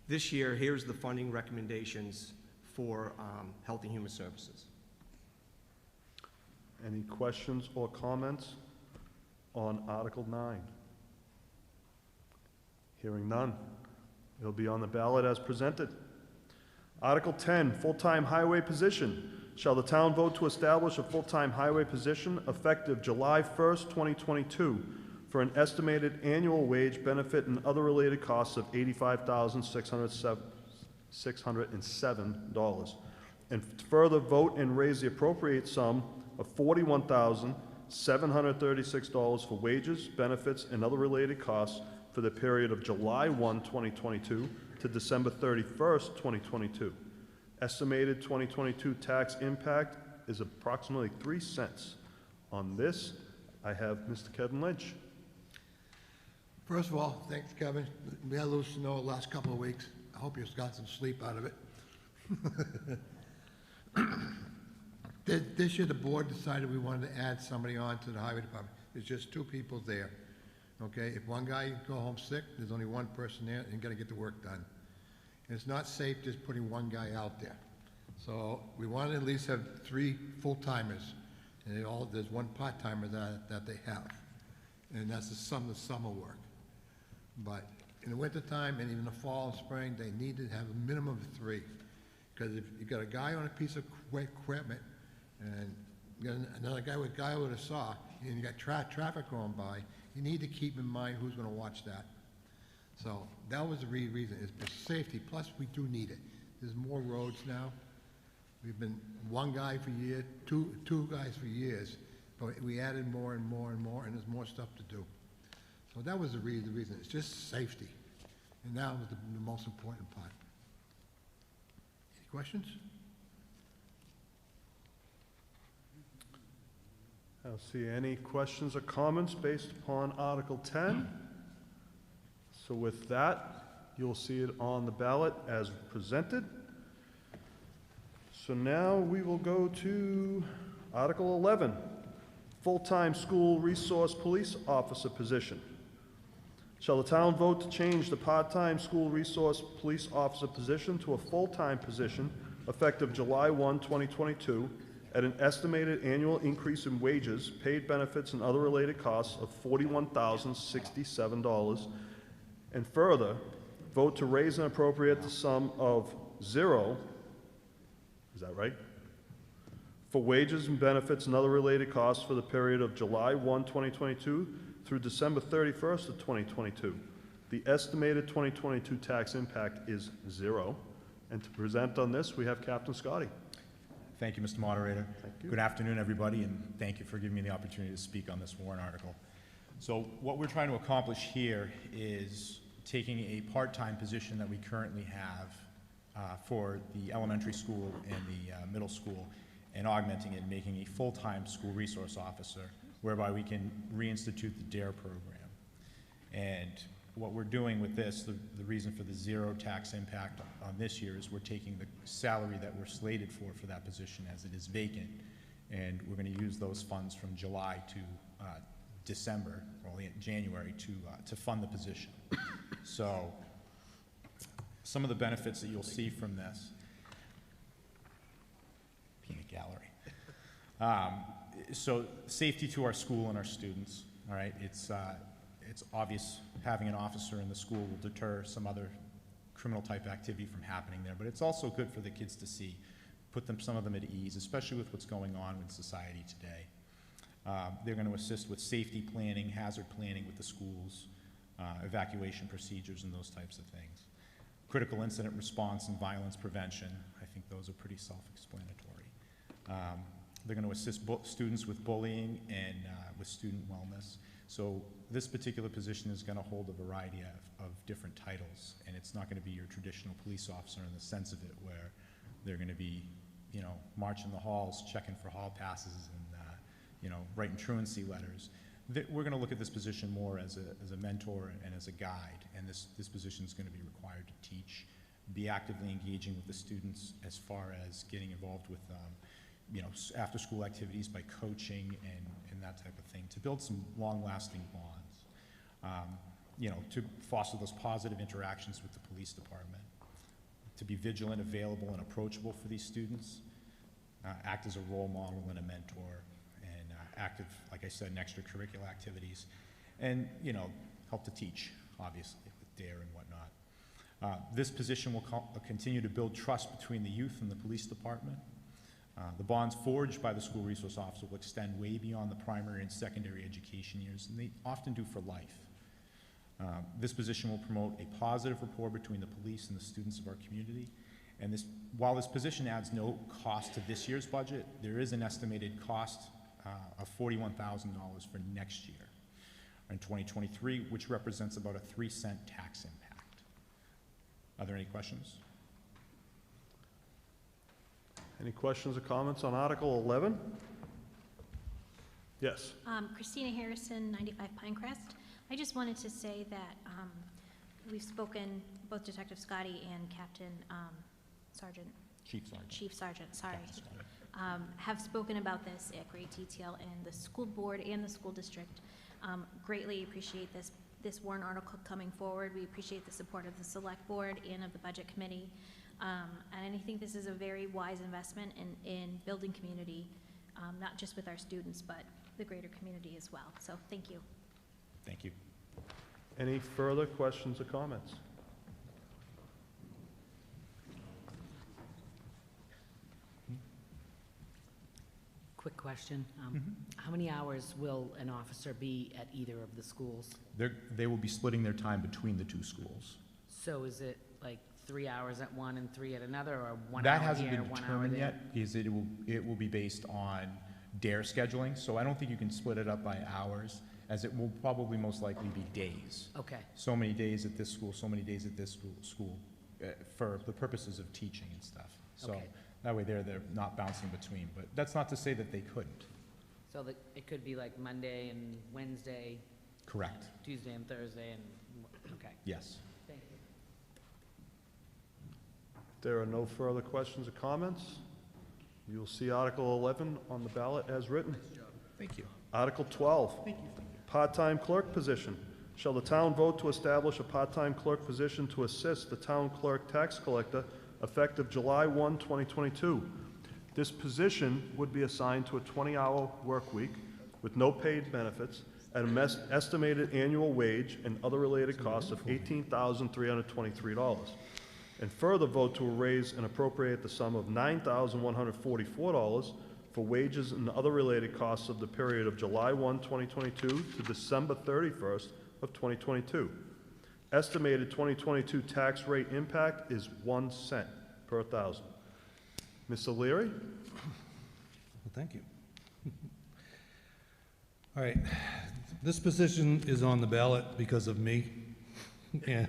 Speaker 6: This year, here's the funding recommendations for Health and Human Services.
Speaker 5: Any questions or comments on Article 9? Hearing none, it'll be on the ballot as presented. Article 10, full-time highway position. Shall the town vote to establish a full-time highway position effective July 1st, 2022 for an estimated annual wage, benefit, and other related costs of $85,607, and further vote and raise the appropriate sum of $41,736 for wages, benefits, and other related costs for the period of July 1, 2022 to December 31st, 2022. Estimated 2022 tax impact is approximately 3 cents. On this, I have Mr. Kevin Lynch.
Speaker 13: First of all, thanks, Kevin. We had a little snow the last couple of weeks. I hope you've got some sleep out of it. This year, the board decided we wanted to add somebody on to the highway department. There's just 2 people there. Okay, if one guy go home sick, there's only 1 person there, and you got to get the work done. And it's not safe just putting 1 guy out there. So we want to at least have 3 full-timers, and there's 1 part-timer that they have, and that's the summer work. But in the wintertime and even the fall and spring, they need to have a minimum of 3, because if you got a guy on a piece of equipment and you got another guy with a saw, and you got traffic going by, you need to keep in mind who's going to watch that. So that was the reason, is for safety, plus we do need it. There's more roads now. We've been 1 guy for years, two guys for years, but we added more and more and more, and there's more stuff to do. So that was the reason. It's just safety. And that was the most important part. Any questions?
Speaker 5: I don't see any questions or comments based upon Article 10. So with that, you'll see it on the ballot as presented. So now we will go to Article 11, full-time school resource police officer position. Shall the town vote to change the part-time school resource police officer position to a full-time position effective July 1, 2022, at an estimated annual increase in wages, paid benefits, and other related costs of $41,067. And further, vote to raise and appropriate the sum of $0, is that right? For wages and benefits and other related costs for the period of July 1, 2022 through December 31st of 2022. The estimated 2022 tax impact is $0. And to present on this, we have Captain Scotty.
Speaker 14: Thank you, Mr. Moderator.
Speaker 5: Thank you.
Speaker 14: Good afternoon, everybody, and thank you for giving me the opportunity to speak on this warrant article. So what we're trying to accomplish here is taking a part-time position that we currently have for the elementary school and the middle school and augmenting it and making a full-time school resource officer, whereby we can reinstitute the DARE program. And what we're doing with this, the reason for the $0 tax impact on this year is we're taking the salary that we're slated for that position as it is vacant, and we're going to use those funds from July to December, or January, to fund the position. So some of the benefits that you'll see from this, peanut gallery. So safety to our school and our students, all right? It's obvious having an officer in the school will deter some other criminal type activity from happening there, but it's also good for the kids to see, put some of them at ease, especially with what's going on in society today. They're going to assist with safety planning, hazard planning with the schools, evacuation procedures and those types of things. Critical incident response and violence prevention, I think those are pretty self-explanatory. They're going to assist students with bullying and with student wellness. So this particular position is going to hold a variety of different titles, and it's not going to be your traditional police officer in the sense of it, where they're going to be, you know, marching the halls, checking for hall passes, and you know, writing truancy letters. We're going to look at this position more as a mentor and as a guide, and this position is going to be required to teach, be actively engaging with the students as far as getting involved with you know, after-school activities by coaching and that type of thing, to build some long-lasting bonds, you know, to foster those positive interactions with the police department, to be vigilant, available, and approachable for these students, act as a role model and a mentor, and active, like I said, in extracurricular activities, and, you know, help to teach, obviously, with DARE and whatnot. This position will continue to build trust between the youth and the police department. The bonds forged by the school resource officer will extend way beyond the primary and secondary education years, and they often do for life. This position will promote a positive rapport between the police and the students of our community. And while this position adds no cost to this year's budget, there is an estimated cost of $41,000 for next year, in 2023, which represents about a 3-cent tax impact. Are there any questions?
Speaker 5: Any questions or comments on Article 11? Yes.
Speaker 15: Christina Harrison, 95 Pinecrest. I just wanted to say that we've spoken, both Detective Scotty and Captain Chief Sergeant, sorry, have spoken about this at great detail, and the school board and the school district greatly appreciate this warrant article coming forward. We appreciate the support of the select board and of the budget committee. And I think this is a very wise investment in building community, not just with our students, but the greater community as well. So thank you.
Speaker 14: Thank you.
Speaker 5: Any further questions or comments?
Speaker 11: Quick question. How many hours will an officer be at either of the schools?
Speaker 14: They will be splitting their time between the two schools.
Speaker 11: So is it like 3 hours at one and 3 at another, or 1
Speaker 14: That
Speaker 11: hour
Speaker 14: hasn't
Speaker 11: here,
Speaker 14: been
Speaker 11: 1 hour
Speaker 14: determined
Speaker 11: there?
Speaker 14: yet, because it will be based on DARE scheduling, so I don't think you can split it up by hours, as it will probably most likely be days.
Speaker 11: Okay.
Speaker 14: So many days at this school, so many days at this school, for the purposes of teaching and stuff. So
Speaker 11: Okay.
Speaker 14: that way they're not bouncing between, but that's not to say that they couldn't.
Speaker 11: So that it could be like Monday and Wednesday,
Speaker 14: Correct.
Speaker 11: Tuesday and Thursday, and, okay.
Speaker 14: Yes.
Speaker 11: Thank you.
Speaker 5: There are no further questions or comments. You'll see Article 11 on the ballot as written.
Speaker 14: Thank you.
Speaker 5: Article 12. Part-time clerk position. Shall the town vote to establish a part-time clerk position to assist the town clerk tax collector effective July 1, 2022? This position would be assigned to a 20-hour work week with no paid benefits at an estimated annual wage and other related costs of $18,323. And further vote to raise and appropriate the sum of $9,144 for wages and other related costs of the period of July 1, 2022 to December 31st of 2022. Estimated 2022 tax rate impact is 1 cent per thousand. Ms. O'Leary?
Speaker 2: Well, thank you. All right, this position is on the ballot because of me. And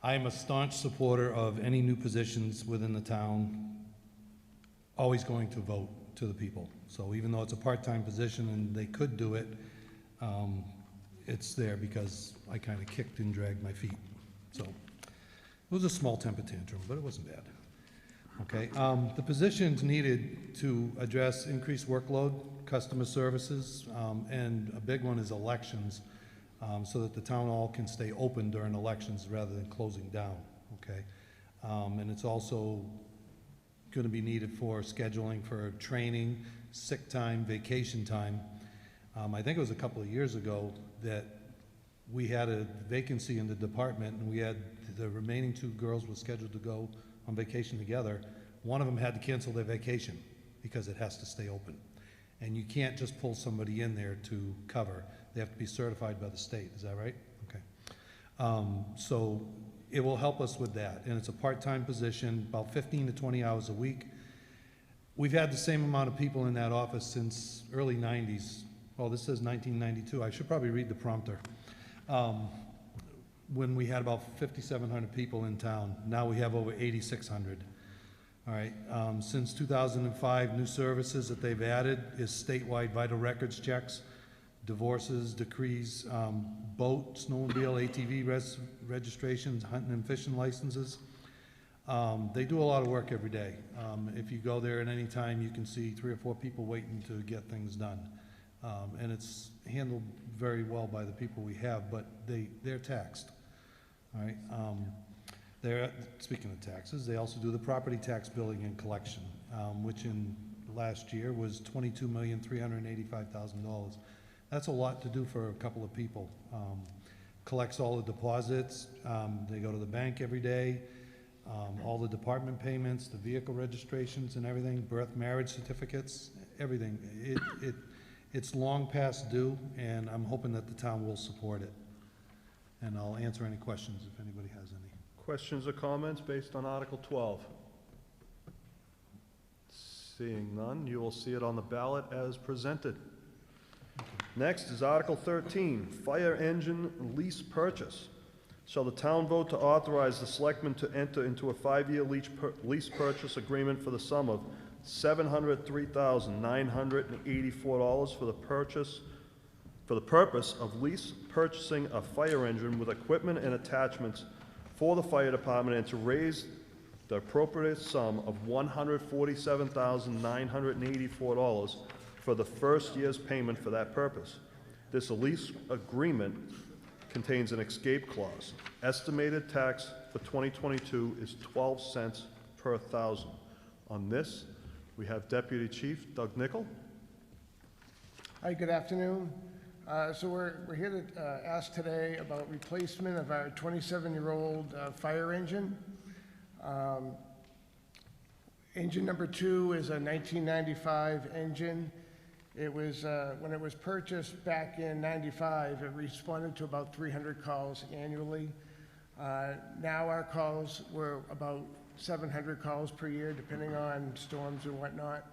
Speaker 2: I am a staunch supporter of any new positions within the town, always going to vote to the people. So even though it's a part-time position and they could do it, it's there because I kind of kicked and dragged my feet. So it was a small temper tantrum, but it wasn't bad. Okay, the position's needed to address increased workload, customer services, and a big one is elections, so that the town hall can stay open during elections rather than closing down, okay? And it's also going to be needed for scheduling for training, sick time, vacation time. I think it was a couple of years ago that we had a vacancy in the department, and we had the remaining 2 girls were scheduled to go on vacation together. One of them had to cancel their vacation because it has to stay open. And you can't just pull somebody in there to cover. They have to be certified by the state. Is that right? Okay. So it will help us with that. And it's a part-time position, about 15 to 20 hours a week. We've had the same amount of people in that office since early 90s. Well, this says 1992. I should probably read the prompter. When we had about 5,700 people in town. Now we have over 8,600. All right, since 2005, new services that they've added is statewide vital records checks, divorces, decrees, boat, snowmobile, ATV registrations, hunting and fishing licenses. They do a lot of work every day. If you go there at any time, you can see 3 or 4 people waiting to get things done. And it's handled very well by the people we have, but they're taxed. All right. Speaking of taxes, they also do the property tax billing and collection, which in last year was $22,385,000. That's a lot to do for a couple of people. Collects all the deposits. They go to the bank every day. All the department payments, the vehicle registrations and everything, birth, marriage certificates, everything. It's long past due, and I'm hoping that the town will support it. And I'll answer any questions if anybody has any.
Speaker 5: Questions or comments based on Article 12? Seeing none, you will see it on the ballot as presented. Next is Article 13, Fire Engine Lease Purchase. Shall the town vote to authorize the selectmen to enter into a 5-year lease purchase agreement for the sum of $703,984 for the purpose of lease purchasing a fire engine with equipment and attachments for the fire department, and to raise the appropriate sum of $147,984 for the first year's payment for that purpose. This lease agreement contains an escape clause. Estimated tax for 2022 is 12 cents per thousand. On this, we have Deputy Chief Doug Nickel.
Speaker 16: Hi, good afternoon. So we're here to ask today about replacement of our 27-year-old fire engine. Engine number 2 is a 1995 engine. It was, when it was purchased back in 95, it responded to about 300 calls annually. Now our calls were about 700 calls per year, depending on storms and whatnot.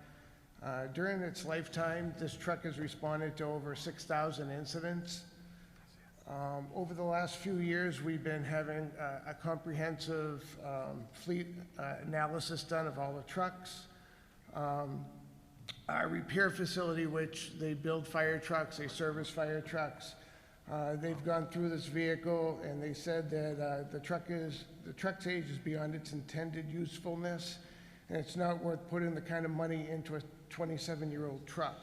Speaker 16: During its lifetime, this truck has responded to over 6,000 incidents. Over the last few years, we've been having a comprehensive fleet analysis done of all the trucks. Our repair facility, which they build fire trucks, they service fire trucks, they've gone through this vehicle and they said that the truck's age is beyond its intended usefulness, and it's not worth putting the kind of money into a 27-year-old truck.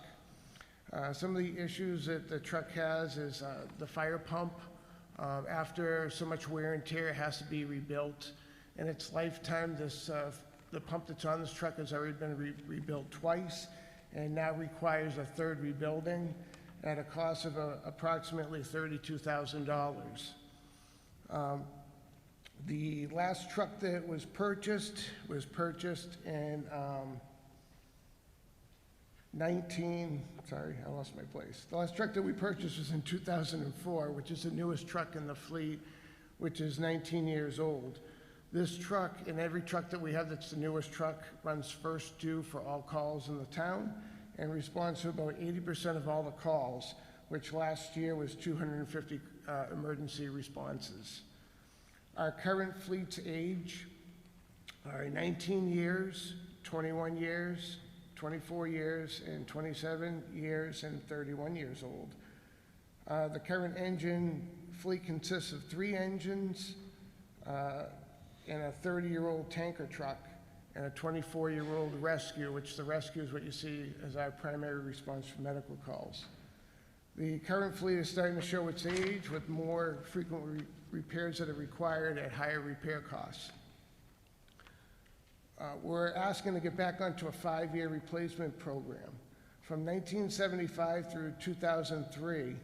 Speaker 16: Some of the issues that the truck has is the fire pump. After so much wear and tear, it has to be rebuilt. In its lifetime, this The pump that's on this truck has already been rebuilt twice and now requires a third rebuilding at a cost of approximately $32,000. The last truck that was purchased in 19, I lost my place. The last truck that we purchased was in 2004, which is the newest truck in the fleet, which is 19 years old. This truck and every truck that we have that's the newest truck runs first due for all calls in the town and responds to about 80% of all the calls, which last year was 250 emergency responses. Our current fleet's age are 19 years, 21 years, 24 years, and 27 years, and 31 years old. The current engine fleet consists of 3 engines and a 30-year-old tanker truck and a 24-year-old rescue, which the rescue is what you see as our primary response for medical calls. The current fleet is starting to show its age with more frequent repairs that are required at higher repair costs. We're asking to get back onto a 5-year replacement program. From 1975 through 2003,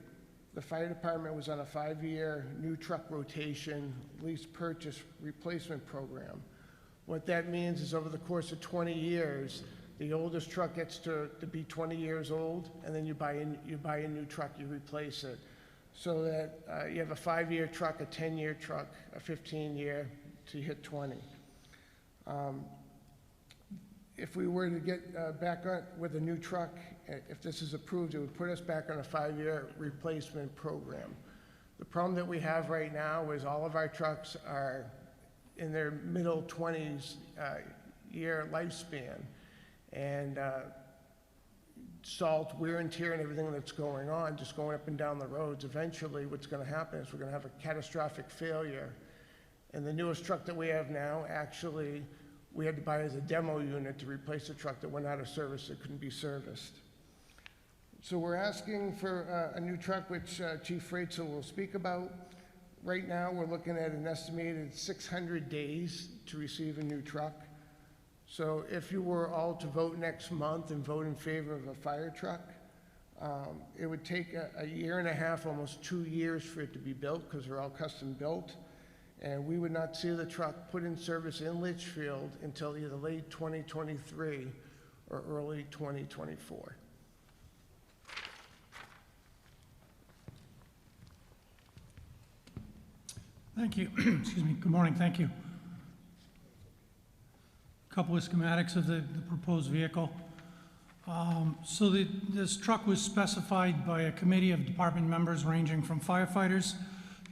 Speaker 16: the fire department was on a 5-year new truck rotation lease purchase replacement program. What that means is over the course of 20 years, the oldest truck gets to be 20 years old, and then you buy a new truck, you replace it. So that you have a 5-year truck, a 10-year truck, a 15-year, to hit 20. If we were to get back on with a new truck, if this is approved, it would put us back on a 5-year replacement program. The problem that we have right now is all of our trucks are in their middle 20s year lifespan. And salt, wear and tear, and everything that's going on, just going up and down the roads, eventually what's going to happen is we're going to have a catastrophic failure. And the newest truck that we have now, actually, we had to buy as a demo unit to replace a truck that went out of service that couldn't be serviced. So we're asking for a new truck, which Chief Freitzel will speak about. Right now, we're looking at an estimated 600 days to receive a new truck. So if you were all to vote next month and vote in favor of a fire truck, it would take a year and a half, almost 2 years for it to be built because they're all custom built. And we would not see the truck put in service in Litchfield until either late 2023 or early 2024.
Speaker 17: Thank you. Excuse me. Good morning. Thank you. A couple of schematics of the proposed vehicle. This truck was specified by a committee of department members ranging from firefighters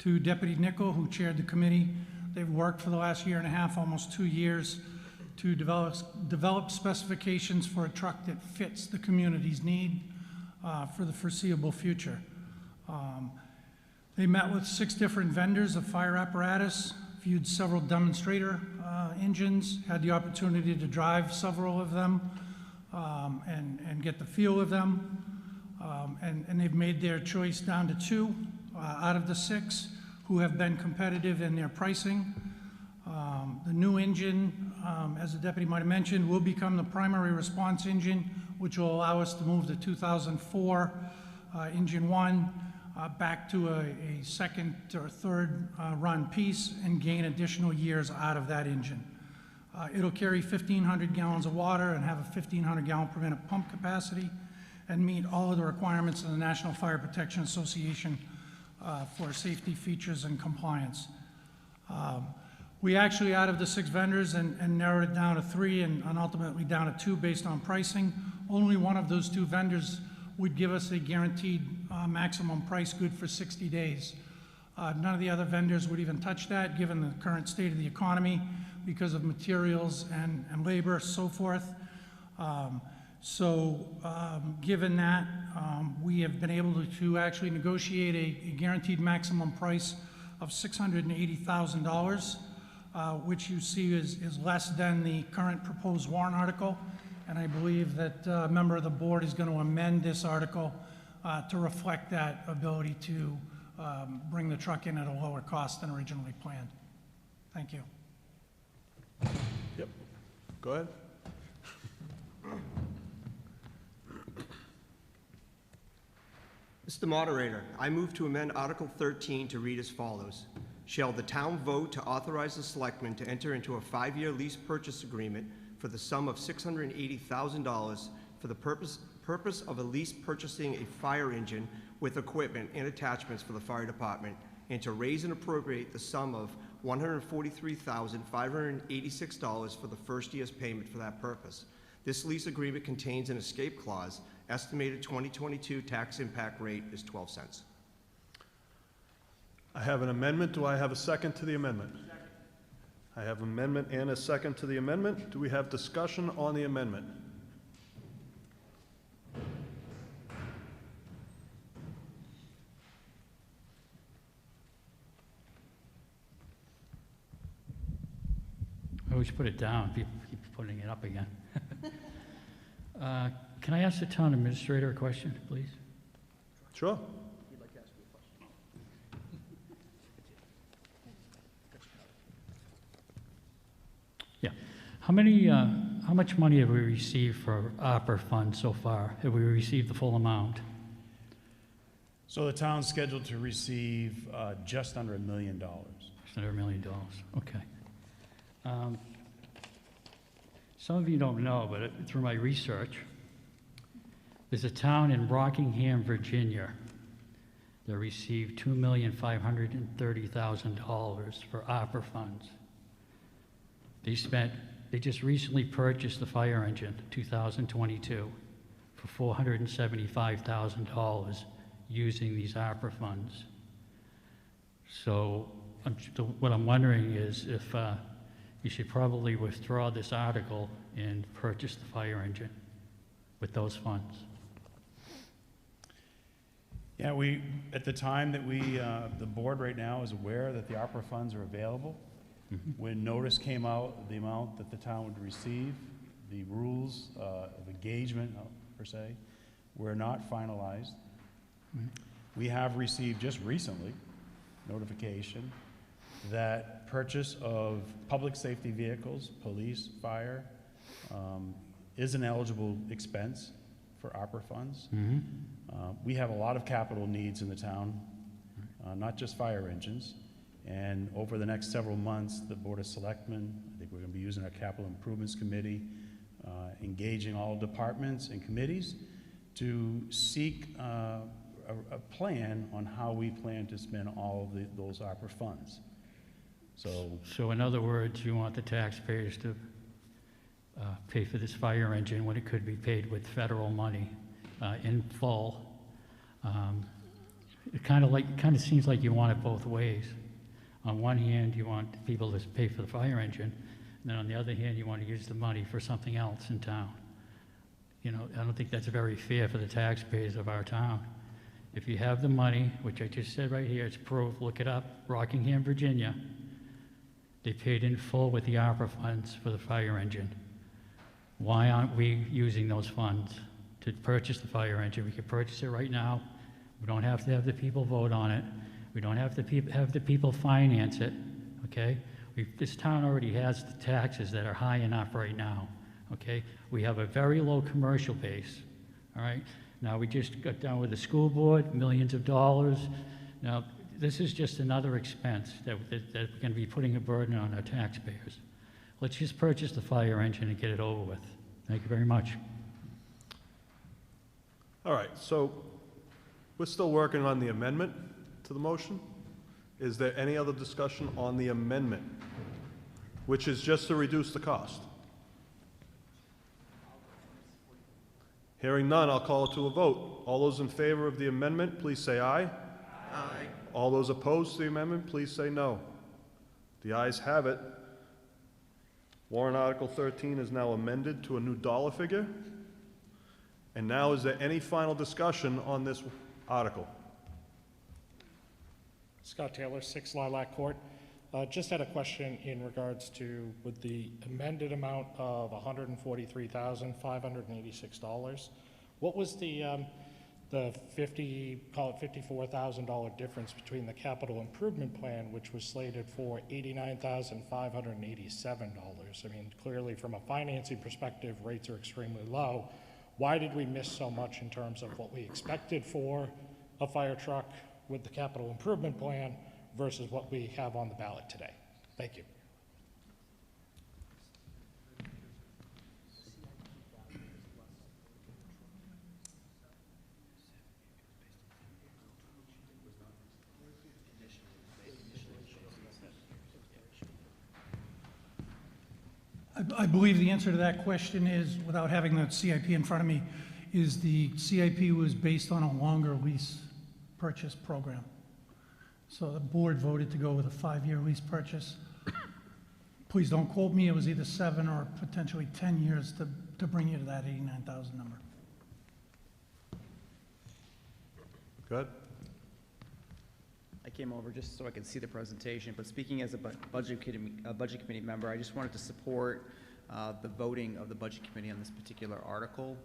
Speaker 17: to Deputy Nichol, who chaired the committee. They've worked for the last year and a half, almost 2 years, to develop specifications for a truck that fits the community's need for the foreseeable future. They met with 6 different vendors of fire apparatus, viewed several demonstrator engines, had the opportunity to drive several of them and get the feel of them. And they've made their choice down to 2 out of the 6 who have been competitive in their pricing. The new engine, as the deputy might have mentioned, will become the primary response engine, which will allow us to move the 2004 engine 1 back to a second or third run piece and gain additional years out of that engine. It'll carry 1,500 gallons of water and have a 1,500 gallon per minute pump capacity and meet all of the requirements of the National Fire Protection Association for safety features and compliance. We actually, out of the 6 vendors and narrowed it down to 3 and ultimately down to 2 based on pricing, only one of those 2 vendors would give us a guaranteed maximum price good for 60 days. None of the other vendors would even touch that, given the current state of the economy, because of materials and labor, so forth. Given that, we have been able to actually negotiate a guaranteed maximum price of $680,000, which you see is less than the current proposed warrant article. And I believe that a member of the board is going to amend this article to reflect that ability to bring the truck in at a lower cost than originally planned. Thank you.
Speaker 5: Yep. Go Go ahead.
Speaker 6: Mr. Moderator, I move to amend Article 13 to read as follows. Shall the town vote to authorize the selectmen to enter into a 5-year lease purchase agreement for the sum of $680,000 for the purpose of a lease purchasing a fire engine with equipment and attachments for the fire department, and to raise and appropriate the sum of $143,586 for the first year's payment for that purpose. This lease agreement contains an escape clause. Estimated 2022 tax impact rate is 12 cents.
Speaker 5: I have an amendment. Do I have a second to the amendment? Second. I have an amendment and a second to the amendment. Do we have discussion on the amendment?
Speaker 10: I always put it down, people keep putting it up again. Can I ask the town administrator a question, please?
Speaker 5: Sure.
Speaker 10: Yeah. How much money have we received for ARPA funds so far? Have we received the full amount?
Speaker 3: So the town's scheduled to receive just under $1 million.
Speaker 10: Just under $1 million, okay. Some of you don't know, but through my research, there's a town in Rockingham, Virginia, that received $2,530,000 for ARPA funds. They just recently purchased the fire engine, 2022, for $475,000 using these ARPA funds. So what I'm wondering is if you should probably withdraw this article and purchase the fire engine with those funds.
Speaker 3: Yeah, at the time that the board right now is aware that the ARPA funds are available. When notice came out, the amount that the town would receive, the rules of engagement, per se, were not finalized. We have received just recently notification that purchase of public safety vehicles, police, fire, is an eligible expense for ARPA funds. We have a lot of capital needs in the town, not just fire engines. And over the next several months, the Board of Selectmen, I think we're going to be using our Capital Improvements Committee, engaging all departments and committees to seek a plan on how we plan to spend all of those ARPA funds.
Speaker 10: So in other words, you want the taxpayers to pay for this fire engine when it could be paid with federal money in full. It kind of seems like you want it both ways. On one hand, you want people to pay for the fire engine, and then on the other hand, you want to use the money for something else in town. You know, I don't think that's very fair for the taxpayers of our town. If you have the money, which I just said right here, it's proof, look it up, Rockingham, Virginia, they paid in full with the ARPA funds for the fire engine. Why aren't we using those funds to purchase the fire engine? We could purchase it right now. We don't have to have the people vote on it. We don't have to have the people finance it, okay? This town already has the taxes that are high enough right now, okay? We have a very low commercial base, all right? Now, we just got done with the school board, millions of dollars. Now, this is just another expense that we're going to be putting a burden on our taxpayers. Let's just purchase the fire engine and get it over with. Thank you very much.
Speaker 5: All right, so we're still working on the amendment to the motion. Is there any other discussion on the amendment, which is just to reduce the cost? Hearing none, I'll call it to a vote. All those in favor of the amendment, please say aye. Aye. All those opposed to the amendment, please say no. The ayes have it. Warrant Article 13 is now amended to a new dollar figure. And now, is there any final discussion on this article?
Speaker 18: Scott Taylor, 6 Lilac Court. Just had a question in regards to, with the amended amount of $143,586, what was the the call it $54,000 difference between the capital improvement plan, which was slated for $89,587. I mean, clearly from a financing perspective, rates are extremely low. Why did we miss so much in terms of what we expected for a fire truck with the capital improvement plan versus what we have on the ballot today? Thank you.
Speaker 17: I believe the answer to that question is, without having the CIP in front of me, is the CIP was based on a longer lease purchase program. So the board voted to go with a 5-year lease purchase. Please don't quote me, it was either 7 or potentially 10 years to bring you to that 89,000 number.
Speaker 5: Good.
Speaker 1: I came over just so I could see the presentation, but speaking as a budget committee member, I just wanted to support the voting of the budget committee on this particular article.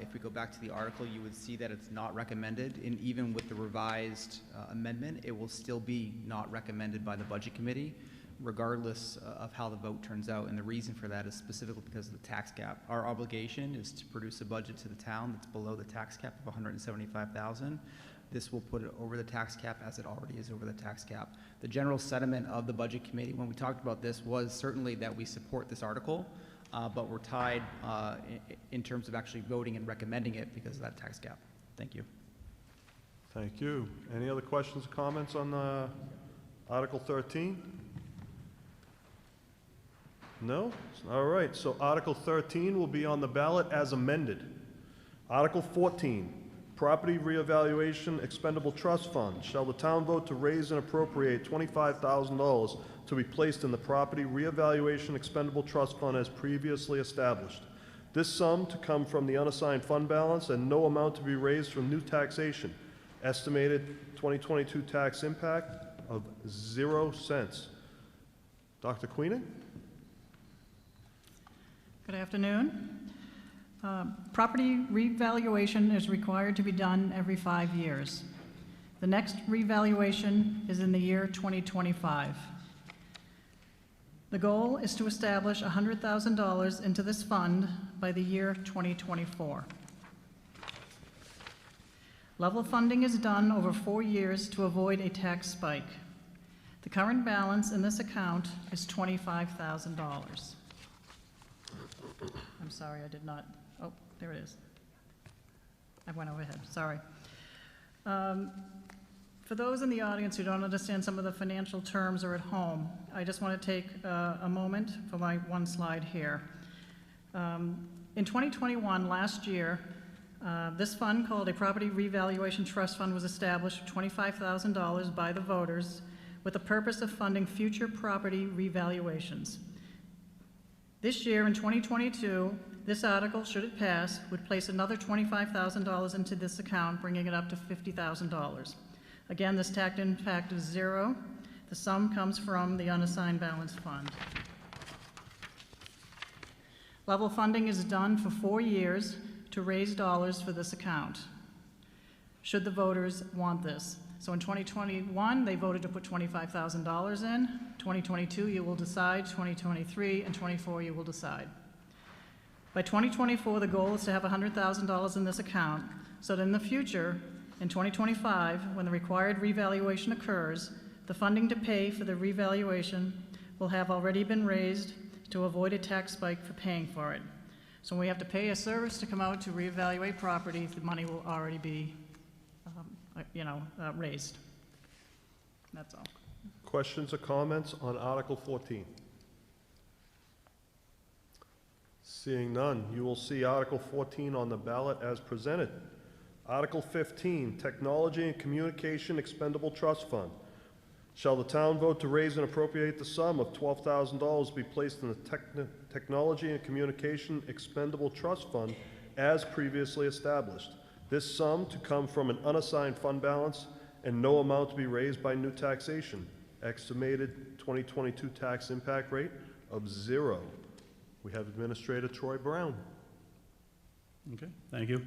Speaker 1: If we go back to the article, you would see that it's not recommended, and even with the revised amendment, it will still be not recommended by the budget committee, regardless of how the vote turns out. And the reason for that is specifically because of the tax cap. Our obligation is to produce a budget to the town that's below the tax cap of $175,000. This will put it over the tax cap, as it already is over the tax cap. The general sentiment of the budget committee when we talked about this was certainly that we support this article, but we're tied in terms of actually voting and recommending it because of that tax cap. Thank you.
Speaker 5: Thank you. Any other questions or comments on Article 13? No? All right, so Article 13 will be on the ballot as amended. Article 14, Property Reevaluation Expendable Trust Fund. Shall the town vote to raise and appropriate $25,000 to be placed in the Property Reevaluation Expendable Trust Fund as previously established? This sum to come from the unassigned fund balance and no amount to be raised from new taxation. Estimated 2022 tax impact of 0 cents. Dr. Queenan?
Speaker 19: Good afternoon. Property revaluation is required to be done every 5 years. The next revaluation is in the year 2025. The goal is to establish $100,000 into this fund by the year 2024. Level funding is done over 4 years to avoid a tax spike. The current balance in this account is $25,000. I'm sorry, I did not. Oh, there it is. I went overhead, sorry. For those in the audience who don't understand some of the financial terms or at home, I just want to take a moment for my one slide here. In 2021, last year, this fund called a Property Revaluation Trust Fund was established for $25,000 by the voters with the purpose of funding future property revaluations. This year, in 2022, this article, should it pass, would place another $25,000 into this account, bringing it up to $50,000. Again, this tax impact is 0. The sum comes from the unassigned balance fund. Level funding is done for 4 years to raise dollars for this account, should the voters want this. So in 2021, they voted to put $25,000 in. 2022, you will decide. 2023 and 24, you will decide. By 2024, the goal is to have $100,000 in this account, so that in the future, in 2025, when the required revaluation occurs, the funding to pay for the revaluation will have already been raised to avoid a tax spike for paying for it. So when we have to pay a service to come out to reevaluate property, the money will already be raised. That's all.
Speaker 5: Questions or comments on Article 14? Seeing none, you will see Article 14 on the ballot as presented. Article 15, Technology and Communication Expendable Trust Fund. Shall the town vote to raise and appropriate the sum of $12,000 to be placed in the Technology and Communication Expendable Trust Fund as previously established? This sum to come from an unassigned fund balance and no amount to be raised by new taxation. Estimated 2022 tax impact rate of 0. We have Administrator Troy Brown.
Speaker 3: Okay, thank you.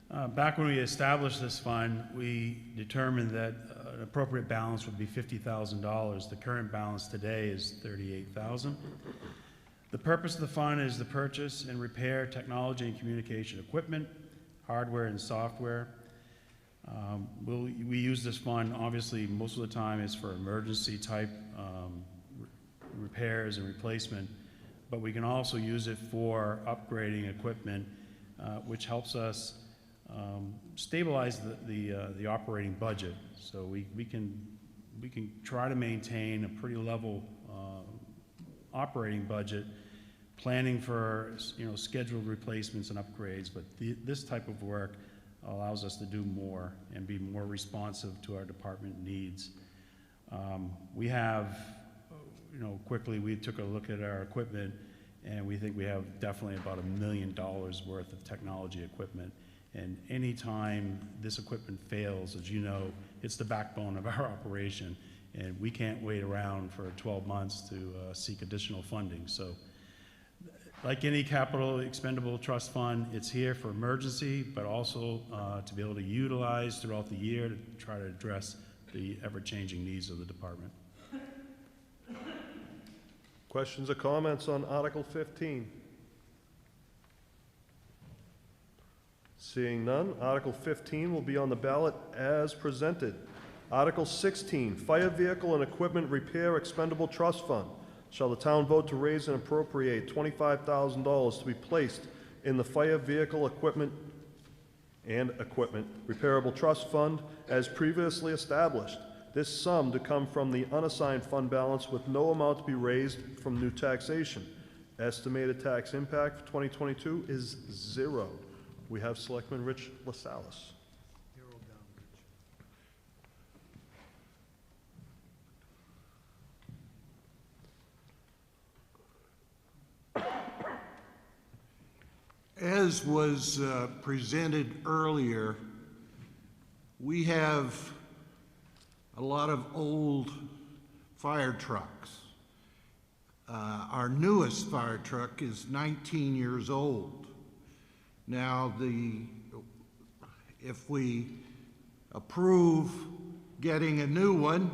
Speaker 3: Back when we established this fund, we determined that an appropriate balance would be $50,000. The current balance today is $38,000. The purpose of the fund is to purchase and repair technology and communication equipment, hardware and software. We use this fund, obviously, most of the time is for emergency type repairs and replacement, but we can also use it for upgrading equipment, which helps us stabilize the operating budget. So we can try to maintain a pretty level operating budget, planning for scheduled replacements and upgrades. But this type of work allows us to do more and be more responsive to our department needs. We have, quickly we took a look at our equipment, and we think we have definitely about $1 million worth of technology equipment. And anytime this equipment fails, as you know, it's the backbone of our operation, and we can't wait around for 12 months to seek additional funding. So like any capital expendable trust fund, it's here for emergency, but also to be able to utilize throughout the year to try to address the ever-changing needs of the department.
Speaker 5: Questions or comments on Article 15? Seeing none, Article 15 will be on the ballot as presented. Article 16, Fire Vehicle and Equipment Repair Expendable Trust Fund. Shall the town vote to raise and appropriate $25,000 to be placed in the Fire Vehicle Equipment Repairable Trust Fund as previously established? This sum to come from the unassigned fund balance with no amount to be raised from new taxation. Estimated tax impact for 2022 is 0. We have Selectman Rich LaSalle.
Speaker 13: As was presented earlier, we have a lot of old fire trucks. Our newest fire truck is 19 years old. Now, if we approve getting a new one,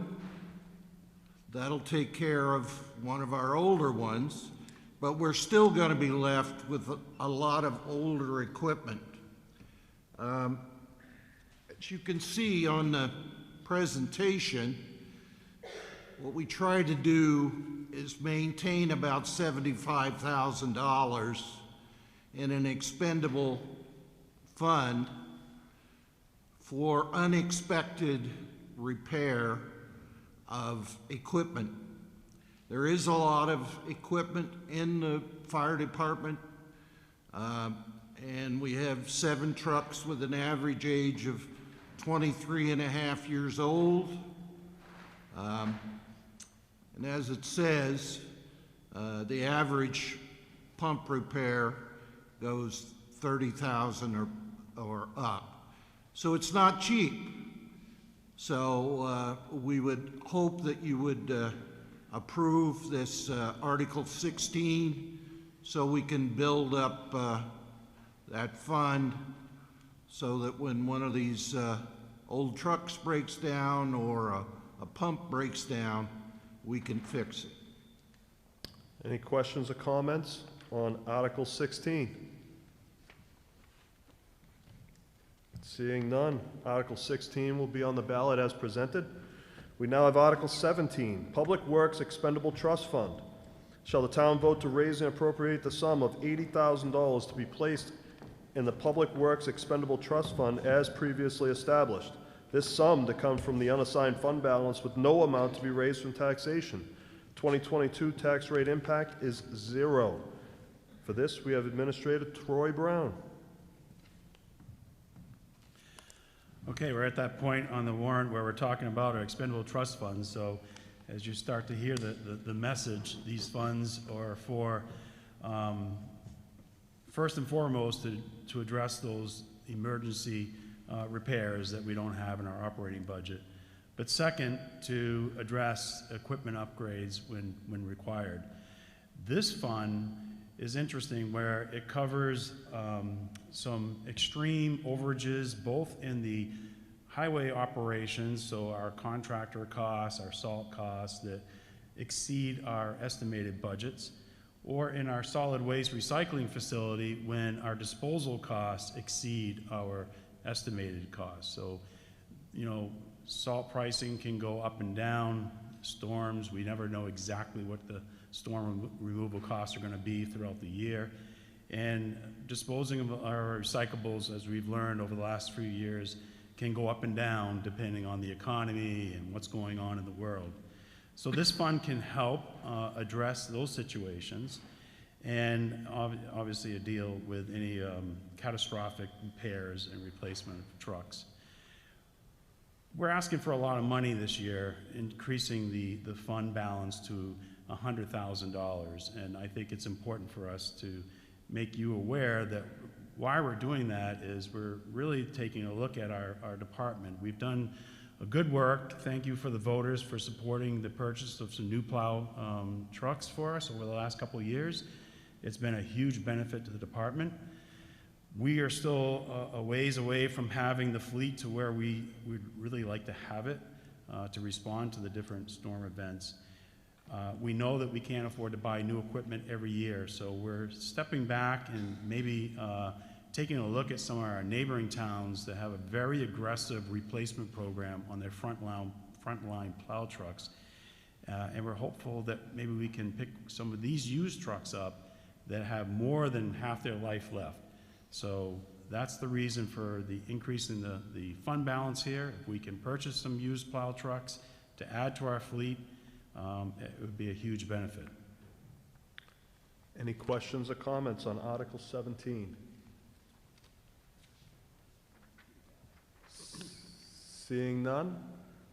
Speaker 13: that'll take care of one of our older ones, but we're still going to be left with a lot of older equipment. As you can see on the presentation, what we try to do is maintain about $75,000 in an expendable fund for unexpected repair of equipment. There is a lot of equipment in the fire department, and we have 7 trucks with an average age of 23 and a half years old. And as it says, the average pump repair goes $30,000 or up. So it's not cheap. So we would hope that you would approve this Article 16 so we can build up that fund so that when one of these old trucks breaks down or a pump breaks down, we can fix it.
Speaker 5: Any questions or comments on Article 16? Seeing none, Article 16 will be on the ballot as presented. We now have Article 17, Public Works Expendable Trust Fund. Shall the town vote to raise and appropriate the sum of $80,000 to be placed in the Public Works Expendable Trust Fund as previously established? This sum to come from the unassigned fund balance with no amount to be raised from taxation. 2022 tax rate impact is 0. For this, we have Administrator Troy Brown.
Speaker 3: Okay, we're at that point on the warrant where we're talking about our expendable trust funds. So as you start to hear the message, these funds are for, first and foremost, to address those emergency repairs that we don't have in our operating budget. But second, to address equipment upgrades when required. This fund is interesting, where it covers some extreme overages, both in the highway operations, so our contractor costs, our salt costs that exceed our estimated budgets, or in our solid waste recycling facility when our disposal costs exceed our estimated costs. So, you know, salt pricing can go up and down, storms, we never know exactly what the storm removal costs are going to be throughout the year. And disposing of our recyclables, as we've learned over the last few years, can go up and down depending on the economy and what's going on in the world. So this fund can help address those situations, and obviously deal with any catastrophic repairs and replacement of trucks. We're asking for a lot of money this year, increasing the fund balance to $100,000, and I think it's important for us to make you aware that why we're doing that is we're really taking a look at our department. We've done a good work. Thank you for the voters for supporting the purchase of some new plow trucks for us over the last couple of years. It's been a huge benefit to the department. We are still a ways away from having the fleet to where we would really like to have it to respond to the different storm events. We know that we can't afford to buy new equipment every year, so we're stepping back and maybe taking a look at some of our neighboring towns that have a very aggressive replacement program on their frontline plow trucks. And we're hopeful that maybe we can pick some of these used trucks up that have more than half their life left. So that's the reason for the increase in the fund balance here. If we can purchase some used plow trucks to add to our fleet, it would be a huge benefit.
Speaker 5: Any questions or comments on Article 17? Seeing none,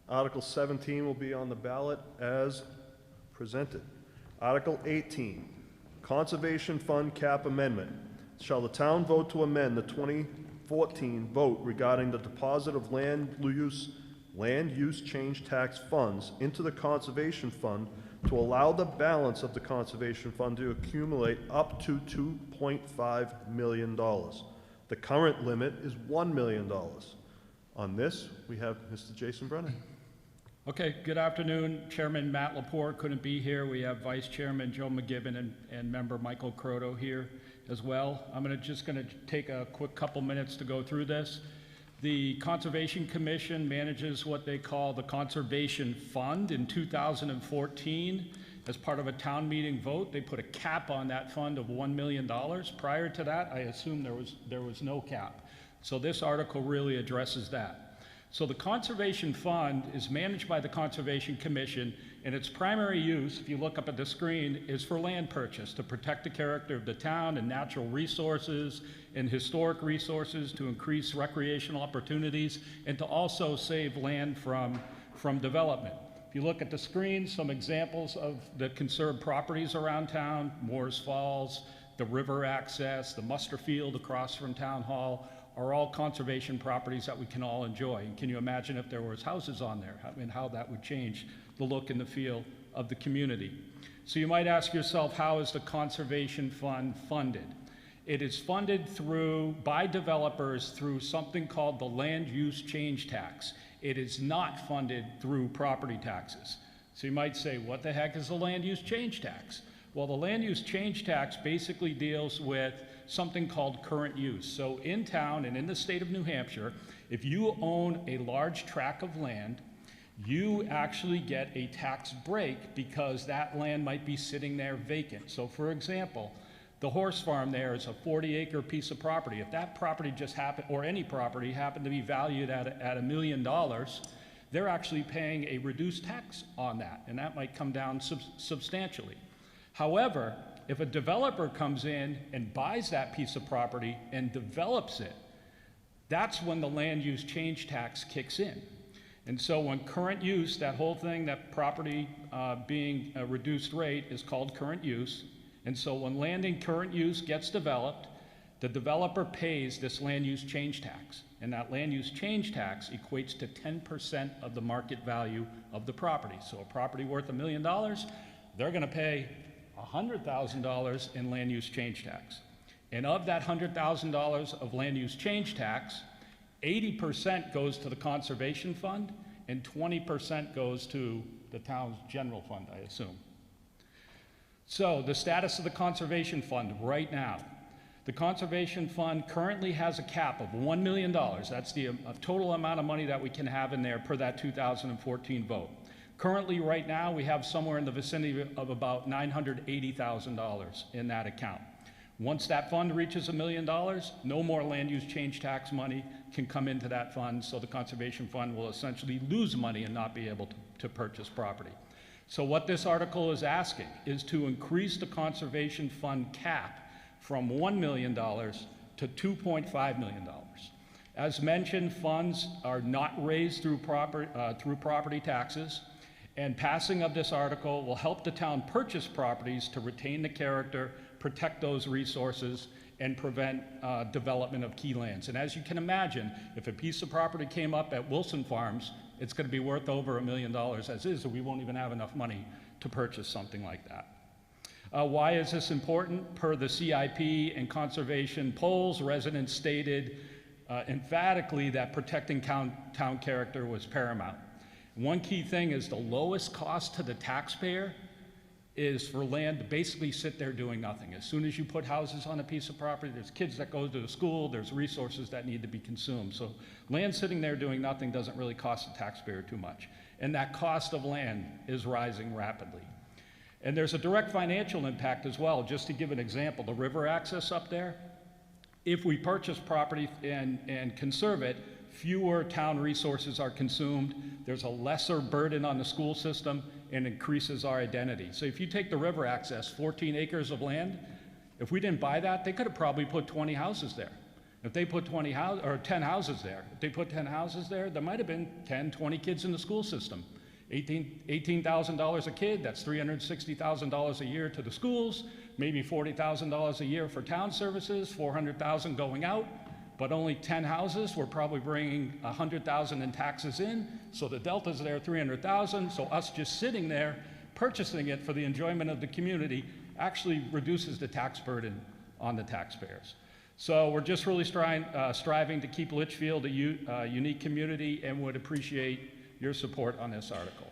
Speaker 5: Article 17 will be on the ballot as presented. Article 18, Conservation Fund Cap Amendment. Shall the town vote to amend the 2014 vote regarding the deposit of land use change tax funds into the Conservation Fund to allow the balance of the Conservation Fund to accumulate up to $2.5 million. The current limit is $1 million. On this, we have Mr. Jason Brennan.
Speaker 20: Okay, good afternoon. Chairman Matt Laporte couldn't be here. We have Vice Chairman Joe McGibbon and Member Michael Croto here as well. I'm just going to take a quick couple minutes to go through this. The Conservation Commission manages what they call the Conservation Fund. In 2014, as part of a town meeting vote, they put a cap on that fund of $1 million. Prior to that, I assume there was no cap. So this article really addresses that. So the Conservation Fund is managed by the Conservation Commission, and its primary use, if you look up at the screen, is for land purchase, to protect the character of the town and natural resources and historic resources, to increase recreational opportunities, and to also save land from development. If you look at the screen, some examples of the conserved properties around town: Moores Falls, the river access, the muster field across from Town Hall, are all conservation properties that we can all enjoy. And can you imagine if there was houses on there? I mean, how that would change the look and the feel of the community. So you might ask yourself, how is the Conservation Fund funded? It is funded by developers through something called the Land Use Change Tax. It is not funded through property taxes. So you might say, what the heck is the Land Use Change Tax? Well, the Land Use Change Tax basically deals with something called current use. So in town and in the state of New Hampshire, if you own a large tract of land, you actually get a tax break because that land might be sitting there vacant. So for example, the horse farm there is a 40-acre piece of property. If that property just happened, or any property happened to be valued at $1 million, they're actually paying a reduced tax on that, and that might come down substantially. However, if a developer comes in and buys that piece of property and develops it, that's when the land use change tax kicks in. And so when current use, that whole thing, that property being a reduced rate, is called current use. And so when land in current use gets developed, the developer pays this land use change tax. And that land use change tax equates to 10% of the market value of the property. So a property worth $1 million, they're going to pay $100,000 in land use change tax. And of that $100,000 of land use change tax, 80% goes to the conservation fund and 20% goes to the town's general fund, I assume. So the status of the conservation fund right now. The conservation fund currently has a cap of $1 million. That's the total amount of money that we can have in there per that 2014 vote. Currently, right now, we have somewhere in the vicinity of about $980,000 in that account. Once that fund reaches $1 million, no more land use change tax money can come into that fund, so the conservation fund will essentially lose money and not be able to purchase property. So what this article is asking is to increase the conservation fund cap from $1 million to $2.5 million. As mentioned, funds are not raised through property taxes, and passing of this article will help the town purchase properties to retain the character, protect those resources, and prevent development of key lands. And as you can imagine, if a piece of property came up at Wilson Farms, it's going to be worth over $1 million as is, so we won't even have enough money to purchase something like that. Why is this important? Per the CIP and conservation polls, residents stated emphatically that protecting town character was paramount. One key thing is the lowest cost to the taxpayer is for land to basically sit there doing nothing. As soon as you put houses on a piece of property, there's kids that go to the school, there's resources that need to be consumed. So land sitting there doing nothing doesn't really cost the taxpayer too much. And that cost of land is rising rapidly. And there's a direct financial impact as well. Just to give an example, the river access up there, if we purchase property and conserve it, fewer town resources are consumed, there's a lesser burden on the school system, and increases our identity. So if you take the river access, 14 acres of land, if we didn't buy that, they could have probably put 20 houses there. If they put 10 houses there, if they put 10 houses there, there might have been 10, 20 kids in the school system. $18,000 a kid, that's $360,000 a year to the schools, maybe $40,000 a year for town services, $400,000 going out, but only 10 houses, we're probably bringing $100,000 in taxes in, so the delta's there, $300,000, so us just sitting there, purchasing it for the enjoyment of the community actually reduces the tax burden on the taxpayers. So we're just really striving to keep Litchfield a unique community and would appreciate your support on this article.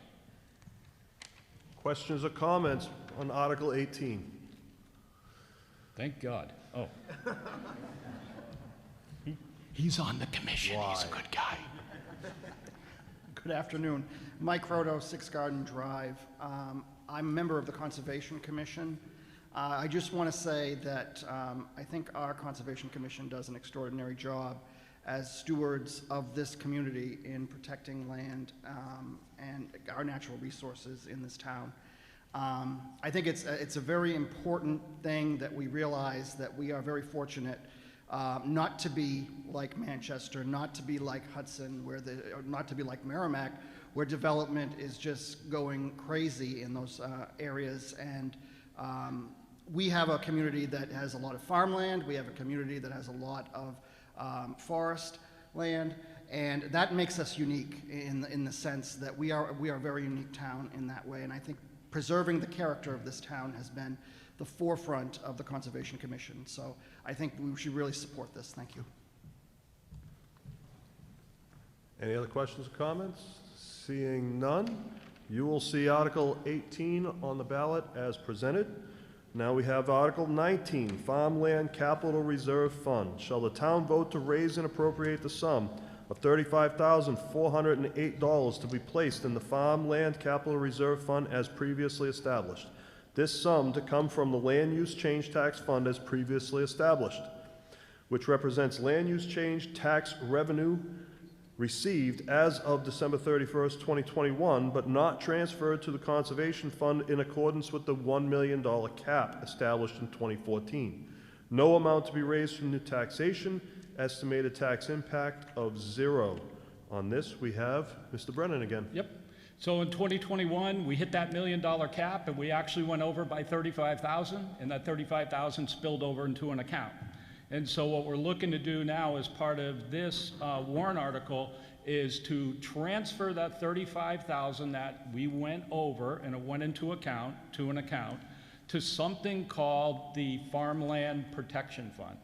Speaker 5: Questions or comments on Article 18?
Speaker 20: Thank God. Oh. He's on the commission.
Speaker 5: Why?
Speaker 20: He's a good guy.
Speaker 8: Good afternoon. Mike Roto, 6 Garden Drive. I'm a member of the Conservation Commission. I just want to say that I think our Conservation Commission does an extraordinary job as stewards of this community in protecting land and our natural resources in this town. I think it's a very important thing that we realize that we are very fortunate not to be like Manchester, not to be like Hudson, not to be like Merrimack, where development is just going crazy in those areas. And we have a community that has a lot of farmland. We have a community that has a lot of forest land, and that makes us unique in the sense that we are a very unique town in that way. And I think preserving the character of this town has been the forefront of the Conservation Commission. So I think we should really support this. Thank you.
Speaker 5: Any other questions or comments? Seeing none, you will see Article 18 on the ballot as presented. Now we have Article 19, Farmland Capital Reserve Fund. Shall the town vote to raise and appropriate the sum of $35,408 to be placed in the Farmland Capital Reserve Fund as previously established? This sum to come from the Land Use Change Tax Fund as previously established, which represents land use change tax revenue received as of December 31st, 2021, but not transferred to the Conservation Fund in accordance with the $1 million cap established in 2014. No amount to be raised from new taxation, estimated tax impact of 0. On this, we have Mr. Brennan again.
Speaker 20: Yep. So in 2021, we hit that $1 million cap, and we actually went over by 35,000, and that 35,000 spilled over into an account. And so what we're looking to do now as part of this warrant article is to transfer that 35,000 that we went over and it went into an account to something called the Farmland Protection Fund.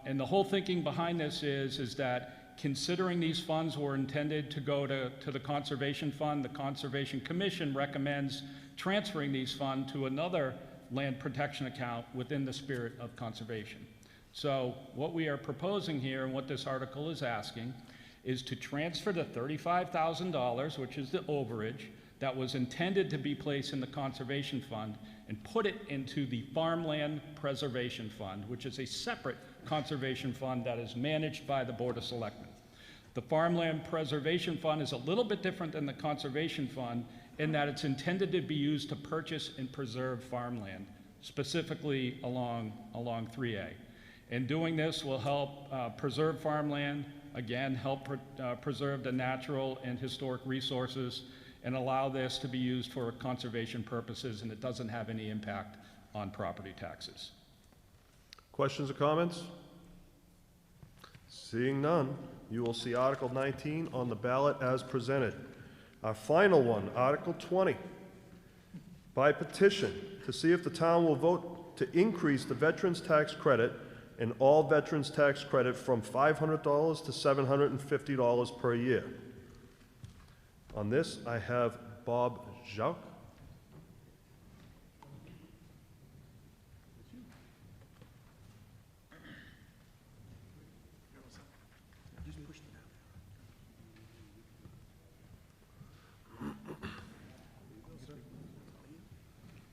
Speaker 20: And the whole thinking behind this is that considering these funds were intended to go to the Conservation Fund, the Conservation Commission recommends transferring these funds to another land protection account within the spirit of conservation. So what we are proposing here, and what this article is asking, is to transfer the $35,000, which is the overage, that was intended to be placed in the Conservation Fund, and put it into the Farmland Preservation Fund, which is a separate conservation fund that is managed by the Board of Selectmen. The Farmland Preservation Fund is a little bit different than the Conservation Fund in that it's intended to be used to purchase and preserve farmland, specifically along 3A. And doing this will help preserve farmland, again, help preserve the natural and historic resources, and allow this to be used for conservation purposes, and it doesn't have any impact on property taxes.
Speaker 5: Questions or comments? Seeing none, you will see Article 19 on the ballot as presented. Our final one, Article 20, by petition, to see if the town will vote to increase the veterans tax credit and all veterans tax credit from $500 to $750 per year. On this, I have Bob Jacques.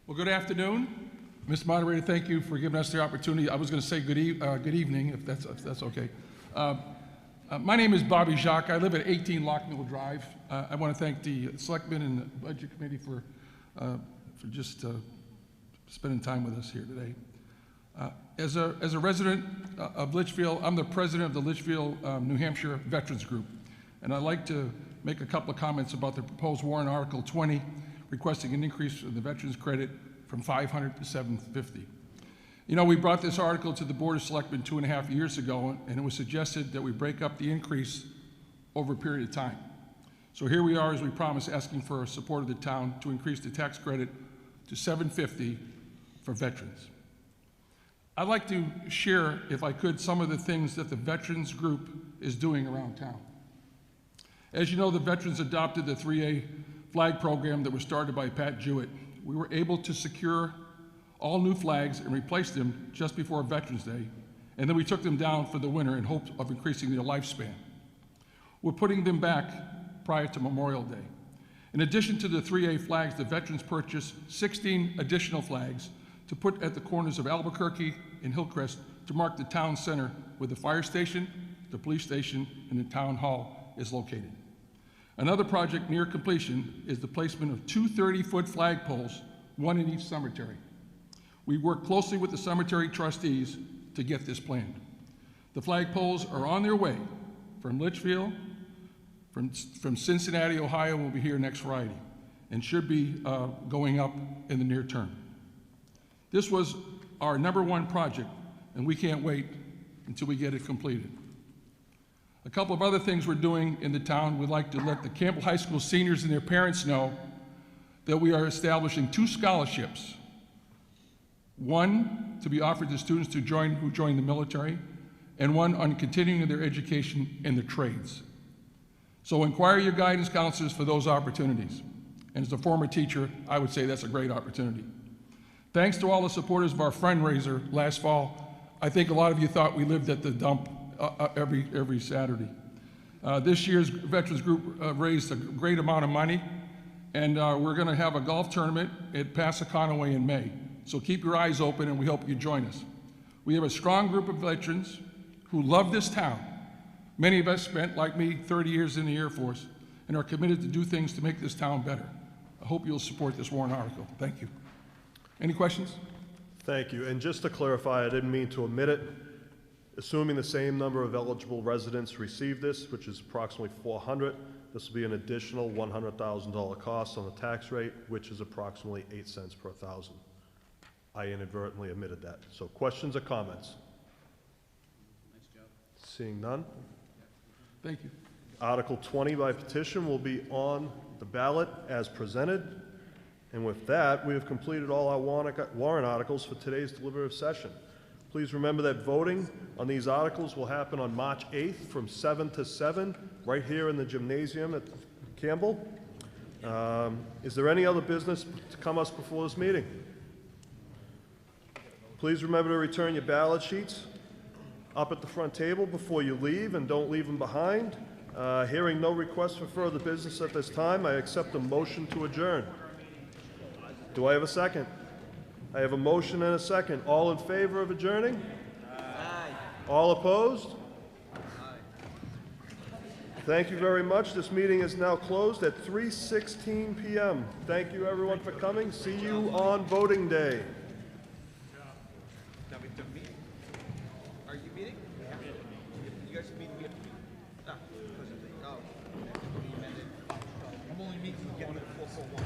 Speaker 21: Well, good afternoon. Mr. Moderator, thank you for giving us the opportunity. I was going to say good evening, if that's okay. My name is Bobby Jacques. I live at 18 Lockmill Drive. I want to thank the Selectmen and the Budget Committee for just spending time with us here today. As a resident of Litchfield, I'm the president of the Litchfield, New Hampshire Veterans Group, and I'd like to make a couple of comments about the proposed warrant Article 20, requesting an increase in the veterans credit from $500 to $750. You know, we brought this article to the Board of Selectmen 2.5 years ago, and it was suggested that we break up the increase over a period of time. So here we are, as we promised, asking for support of the town to increase the tax credit to $750 for veterans. I'd like to share, if I could, some of the things that the Veterans Group is doing around town. As you know, the veterans adopted the 3A flag program that was started by Pat Jewett. We were able to secure all new flags and replace them just before Veterans Day, and then we took them down for the winter in hopes of increasing their lifespan. We're putting them back prior to Memorial Day. In addition to the 3A flags, the veterans purchased 16 additional flags to put at the corners of Albuquerque and Hillcrest to mark the town center where the fire station, the police station, and the town hall is located. Another project near completion is the placement of 2 30-foot flagpoles, one in each cemetery. We work closely with the cemetery trustees to get this planned. The flagpoles are on their way from Litchfield, from Cincinnati, Ohio, will be here next Friday, and should be going up in the near term. This was our #1 project, and we can't wait until we get it completed. A couple of other things we're doing in the town. We'd like to let the Campbell High School seniors and their parents know that we are establishing 2 scholarships. One to be offered to students who join the military, and one on continuing their education in the trades. So inquire your guidance counselors for those opportunities. And as a former teacher, I would say that's a great opportunity. Thanks to all the supporters of our fundraiser last fall. I think a lot of you thought we lived at the dump every Saturday. This year's Veterans Group raised a great amount of money, and we're going to have a golf tournament at Passaconaway in May. So keep your eyes open, and we hope you join us. We have a strong group of veterans who love this town. Many of us spent, like me, 30 years in the Air Force and are committed to do things to make this town better. I hope you'll support this warrant article. Thank you. Any questions?
Speaker 5: Thank you. And just to clarify, I didn't mean to omit it. Assuming the same number of eligible residents receive this, which is approximately 400, this will be an additional $100,000 cost on the tax rate, which is approximately 8 cents per thousand. I inadvertently omitted that. So questions or comments?
Speaker 21: Nice job.
Speaker 5: Seeing none.
Speaker 21: Thank you.
Speaker 5: Article 20 by petition will be on the ballot as presented. And with that, we have completed all our warrant articles for today's deliberative session. Please remember that voting on these articles will happen on March 8th from 7 to 7, right here in the gymnasium at Campbell. Is there any other business to come us before this meeting? Please remember to return your ballot sheets up at the front table before you leave, and don't leave them behind. Hearing no requests for further business at this time, I accept a motion to adjourn. Do I have a second? I have a motion and a second. All in favor of adjourning? Aye. All opposed? Thank you very much. This meeting is now closed at 3:16 p.m. Thank you, everyone, for coming. See you on voting day.
Speaker 1: Are you meeting? You guys are meeting here? I'm only meeting again at 4:41.